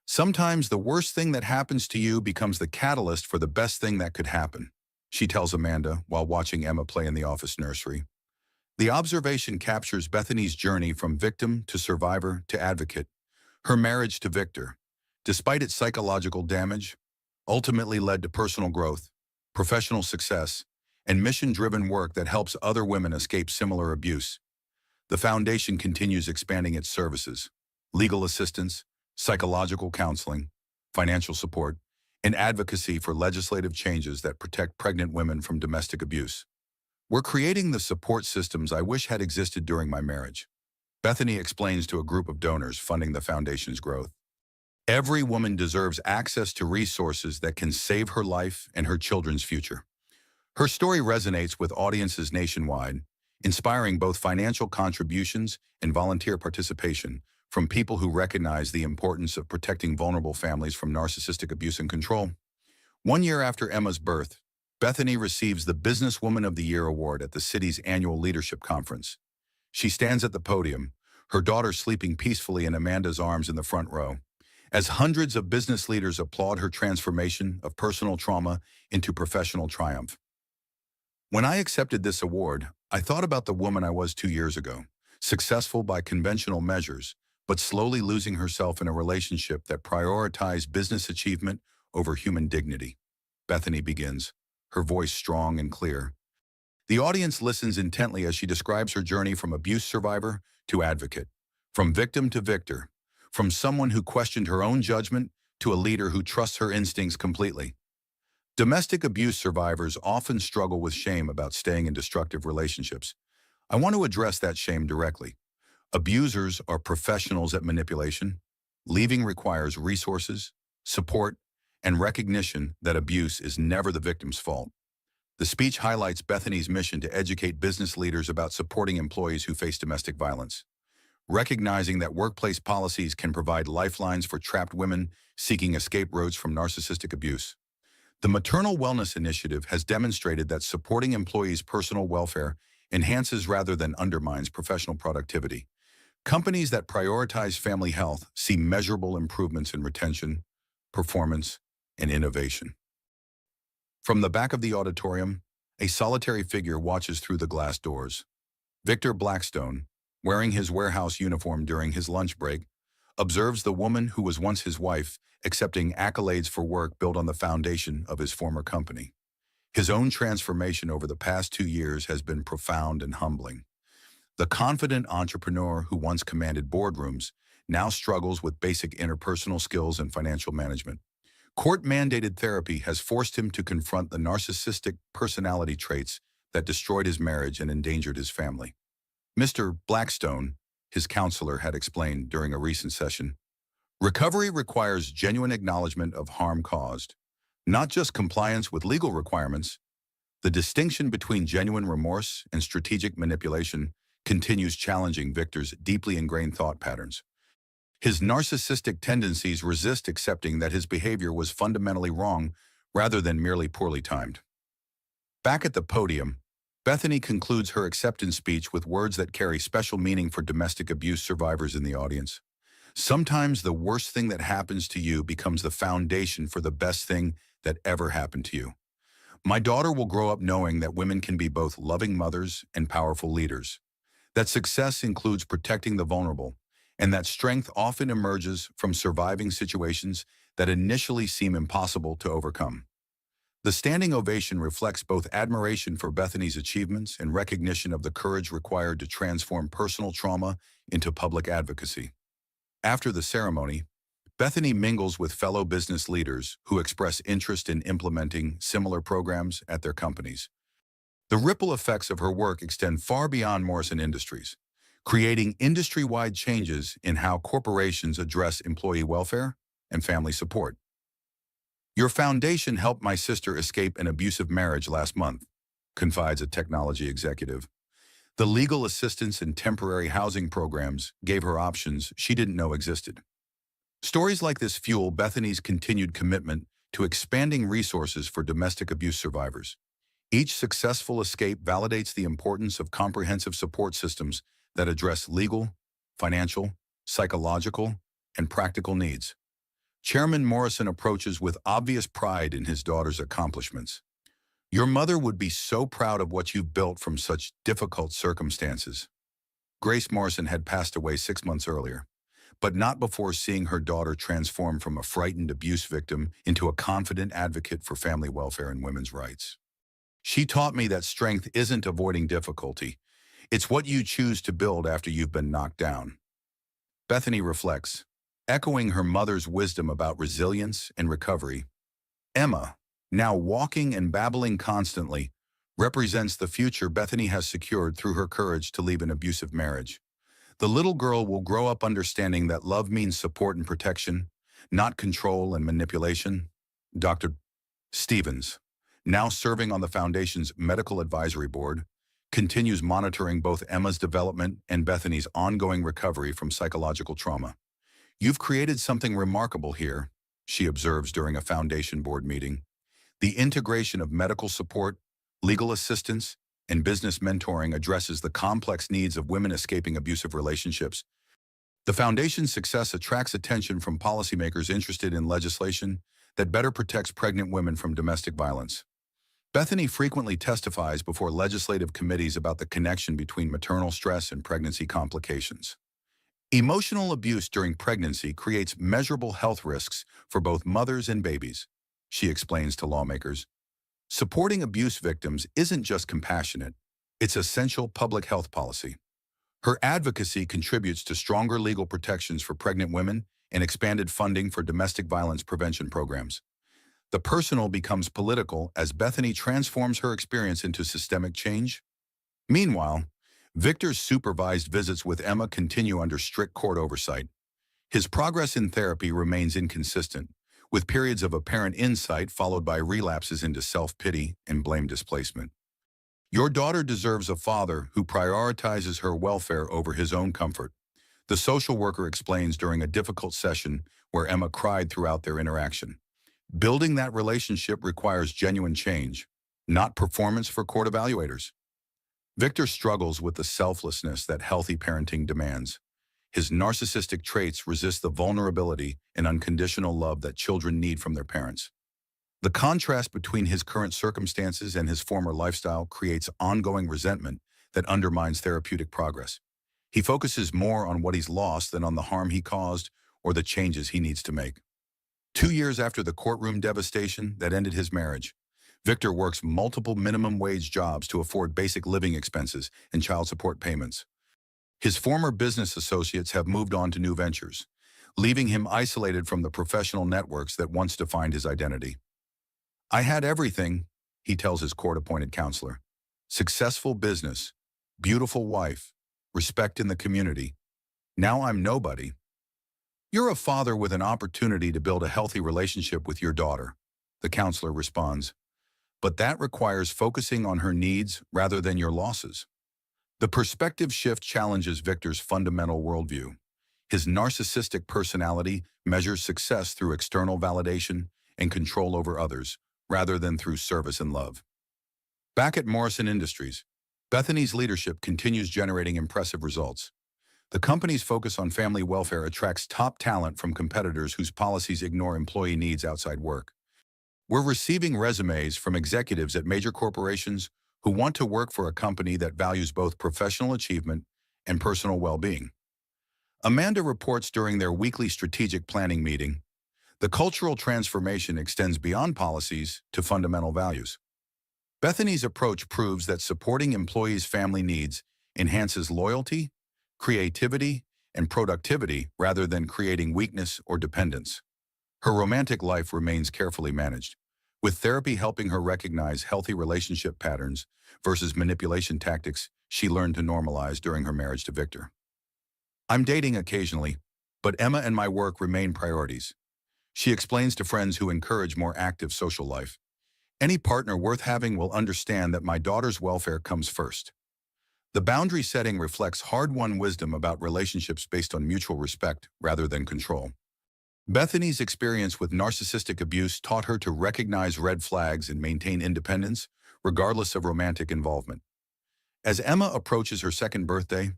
Sometimes the worst thing that happens to you becomes the catalyst for the best thing that could happen, she tells Amanda while watching Emma play in the office nursery. The observation captures Bethany's journey from victim to survivor to advocate. Her marriage to Victor, despite its psychological damage, ultimately led to personal growth, professional success, and mission-driven work that helps other women escape similar abuse. The foundation continues expanding its services, legal assistance, psychological counseling, financial support, and advocacy for legislative changes that protect pregnant women from domestic abuse. We're creating the support systems I wish had existed during my marriage, Bethany explains to a group of donors funding the foundation's growth. Every woman deserves access to resources that can save her life and her children's future. Her story resonates with audiences nationwide, inspiring both financial contributions and volunteer participation from people who recognize the importance of protecting vulnerable families from narcissistic abuse and control. 1 year after Emma's birth, Bethany receives the Businesswoman of the Year award at the city's annual leadership conference. She stands at the podium, her daughter sleeping peacefully in Amanda's arms in the front row, as hundreds of business leaders applaud her transformation of personal trauma into professional triumph. When I accepted this award, I thought about the woman I was 2 years ago, successful by conventional measures, but slowly losing herself in a relationship that prioritized business achievement over human dignity. Bethany begins, her voice strong and clear. The audience listens intently as she describes her journey from abuse survivor to advocate, from victim to victor, from someone who questioned her own judgment to a leader who trusts her instincts completely. Domestic abuse survivors often struggle with shame about staying in destructive relationships. I want to address that shame directly. Abusers are professionals at manipulation. Leaving requires resources, support, and recognition that abuse is never the victim's fault. The speech highlights Bethany's mission to educate business leaders about supporting employees who face domestic violence, recognizing that workplace policies can provide lifelines for trapped women seeking escape routes from narcissistic abuse. The Maternal Wellness Initiative has demonstrated that supporting employees' personal welfare enhances rather than undermines professional productivity. Companies that prioritize family health see measurable improvements in retention, performance, and innovation. From the back of the auditorium, a solitary figure watches through the glass doors. Victor Blackstone, wearing his warehouse uniform during his lunch break, observes the woman who was once his wife accepting accolades for work built on the foundation of his former company. His own transformation over the past 2 years has been profound and humbling. The confident entrepreneur who once commanded boardrooms now struggles with basic interpersonal skills and financial management. Court-mandated therapy has forced him to confront the narcissistic personality traits that destroyed his marriage and endangered his family. Mr. Blackstone, his counselor, had explained during a recent session, recovery requires genuine acknowledgement of harm caused, not just compliance with legal requirements. The distinction between genuine remorse and strategic manipulation continues challenging Victor's deeply ingrained thought patterns. His narcissistic tendencies resist accepting that his behavior was fundamentally wrong rather than merely poorly timed. Back at the podium, Bethany concludes her acceptance speech with words that carry special meaning for domestic abuse survivors in the audience. Sometimes the worst thing that happens to you becomes the foundation for the best thing that ever happened to you. My daughter will grow up knowing that women can be both loving mothers and powerful leaders, that success includes protecting the vulnerable, and that strength often emerges from surviving situations that initially seem impossible to overcome. The standing ovation reflects both admiration for Bethany's achievements and recognition of the courage required to transform personal trauma into public advocacy. After the ceremony, Bethany mingles with fellow business leaders who express interest in implementing similar programs at their companies. The ripple effects of her work extend far beyond Morrison Industries, creating industry-wide changes in how corporations address employee welfare and family support. Your foundation helped my sister escape an abusive marriage last month, confides a technology executive. The legal assistance and temporary housing programs gave her options she didn't know existed. Stories like this fuel Bethany's continued commitment to expanding resources for domestic abuse survivors. Each successful escape validates the importance of comprehensive support systems that address legal, financial, psychological, and practical needs. Chairman Morrison approaches with obvious pride in his daughter's accomplishments. Your mother would be so proud of what you've built from such difficult circumstances. Grace Morrison had passed away 6 months earlier, but not before seeing her daughter transform from a frightened abuse victim into a confident advocate for family welfare and women's rights. She taught me that strength isn't avoiding difficulty. It's what you choose to build after you've been knocked down. Bethany reflects, echoing her mother's wisdom about resilience and recovery. Emma, now walking and babbling constantly, represents the future Bethany has secured through her courage to leave an abusive marriage. The little girl will grow up understanding that love means support and protection, not control and manipulation. Dr. Stevens, now serving on the Foundation's Medical Advisory Board, continues monitoring both Emma's development and Bethany's ongoing recovery from psychological trauma. You've created something remarkable here, she observes during a Foundation board meeting. The integration of medical support, legal assistance, and business mentoring addresses the complex needs of women escaping abusive relationships. The Foundation's success attracts attention from policymakers interested in legislation that better protects pregnant women from domestic violence. Bethany frequently testifies before legislative committees about the connection between maternal stress and pregnancy complications. Emotional abuse during pregnancy creates measurable health risks for both mothers and babies, she explains to lawmakers. Supporting abuse victims isn't just compassionate, it's essential public health policy. Her advocacy contributes to stronger legal protections for pregnant women and expanded funding for domestic violence prevention programs. The personal becomes political as Bethany transforms her experience into systemic change. Meanwhile, Victor's supervised visits with Emma continue under strict court oversight. His progress in therapy remains inconsistent, with periods of apparent insight followed by relapses into self-pity and blame displacement. Your daughter deserves a father who prioritizes her welfare over his own comfort, the social worker explains during a difficult session where Emma cried throughout their interaction. Building that relationship requires genuine change, not performance for court evaluators. Victor struggles with the selflessness that healthy parenting demands. His narcissistic traits resist the vulnerability and unconditional love that children need from their parents. The contrast between his current circumstances and his former lifestyle creates ongoing resentment that undermines therapeutic progress. He focuses more on what he's lost than on the harm he caused or the changes he needs to make. 2 years after the courtroom devastation that ended his marriage, Victor works multiple minimum wage jobs to afford basic living expenses and child support payments. His former business associates have moved on to new ventures, leaving him isolated from the professional networks that once defined his identity. I had everything, he tells his court-appointed counselor. Successful business, beautiful wife, respect in the community. Now I'm nobody. You're a father with an opportunity to build a healthy relationship with your daughter, the counselor responds. But that requires focusing on her needs rather than your losses. The perspective shift challenges Victor's fundamental worldview. His narcissistic personality measures success through external validation and control over others, rather than through service and love. Back at Morrison Industries, Bethany's leadership continues generating impressive results. The company's focus on family welfare attracts top talent from competitors whose policies ignore employee needs outside work. We're receiving resumes from executives at major corporations who want to work for a company that values both professional achievement and personal well-being. Amanda reports during their weekly strategic planning meeting, the cultural transformation extends beyond policies to fundamental values. Bethany's approach proves that supporting employees' family needs enhances loyalty, creativity, and productivity rather than creating weakness or dependence. Her romantic life remains carefully managed, with therapy helping her recognize healthy relationship patterns versus manipulation tactics she learned to normalize during her marriage to Victor. I'm dating occasionally, but Emma and my work remain priorities. She explains to friends who encourage more active social life. Any partner worth having will understand that my daughter's welfare comes first. The boundary setting reflects hard-won wisdom about relationships based on mutual respect rather than control. Bethany's experience with narcissistic abuse taught her to recognize red flags and maintain independence, regardless of romantic involvement. As Emma approaches her second birthday,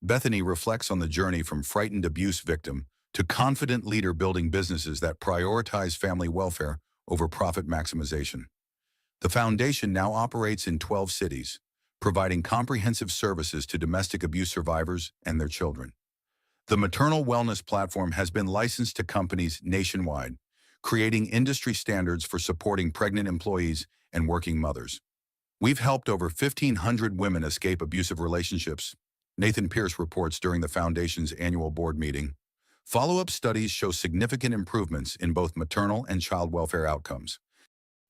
Bethany reflects on the journey from frightened abuse victim to confident leader building businesses that prioritize family welfare over profit maximization. The foundation now operates in 12 cities, providing comprehensive services to domestic abuse survivors and their children. The maternal wellness platform has been licensed to companies nationwide, creating industry standards for supporting pregnant employees and working mothers. We've helped over 1,500 women escape abusive relationships, Nathan Pierce reports during the Foundation's annual board meeting. Follow-up studies show significant improvements in both maternal and child welfare outcomes.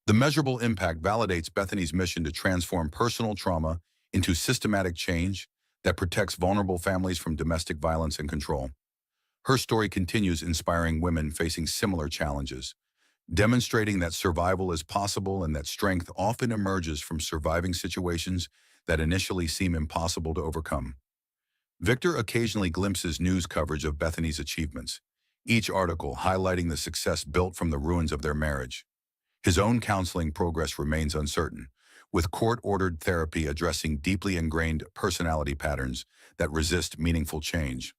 The measurable impact validates Bethany's mission to transform personal trauma into systematic change that protects vulnerable families from domestic violence and control. Her story continues inspiring women facing similar challenges, demonstrating that survival is possible and that strength often emerges from surviving situations that initially seem impossible to overcome. Victor occasionally glimpses news coverage of Bethany's achievements, each article highlighting the success built from the ruins of their marriage. His own counseling progress remains uncertain, with court-ordered therapy addressing deeply ingrained personality patterns that resist meaningful change.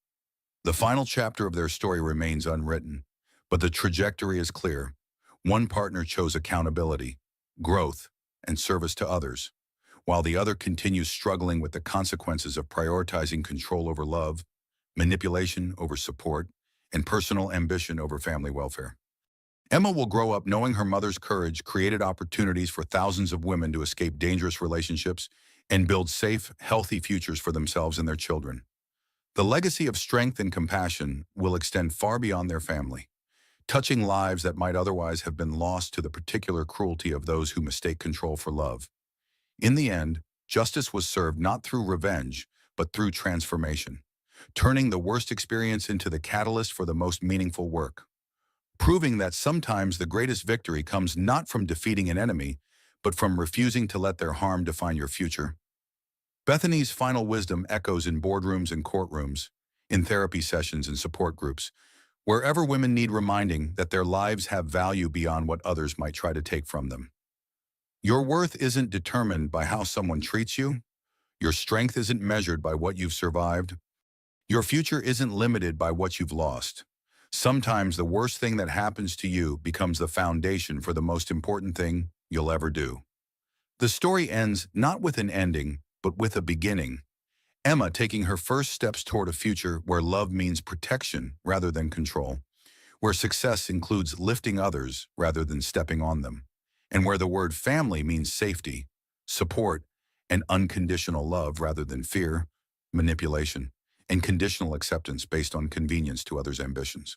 The final chapter of their story remains unwritten, but the trajectory is clear. One partner chose accountability, growth, and service to others, while the other continues struggling with the consequences of prioritizing control over love, manipulation over support, and personal ambition over family welfare. Emma will grow up knowing her mother's courage created opportunities for thousands of women to escape dangerous relationships and build safe, healthy futures for themselves and their children. The legacy of strength and compassion will extend far beyond their family, touching lives that might otherwise have been lost to the particular cruelty of those who mistake control for love. In the end, justice was served not through revenge, but through transformation, turning the worst experience into the catalyst for the most meaningful work, proving that sometimes the greatest victory comes not from defeating an enemy, but from refusing to let their harm define your future. Bethany's final wisdom echoes in boardrooms and courtrooms, in therapy sessions and support groups, wherever women need reminding that their lives have value beyond what others might try to take from them. Your worth isn't determined by how someone treats you. Your strength isn't measured by what you've survived. Your future isn't limited by what you've lost. Sometimes the worst thing that happens to you becomes the foundation for the most important thing you'll ever do. The story ends not with an ending, but with a beginning. Emma taking her first steps toward a future where love means protection rather than control, where success includes lifting others rather than stepping on them, and where the word family means safety, support, and unconditional love rather than fear, manipulation, and conditional acceptance based on convenience to others' ambitions.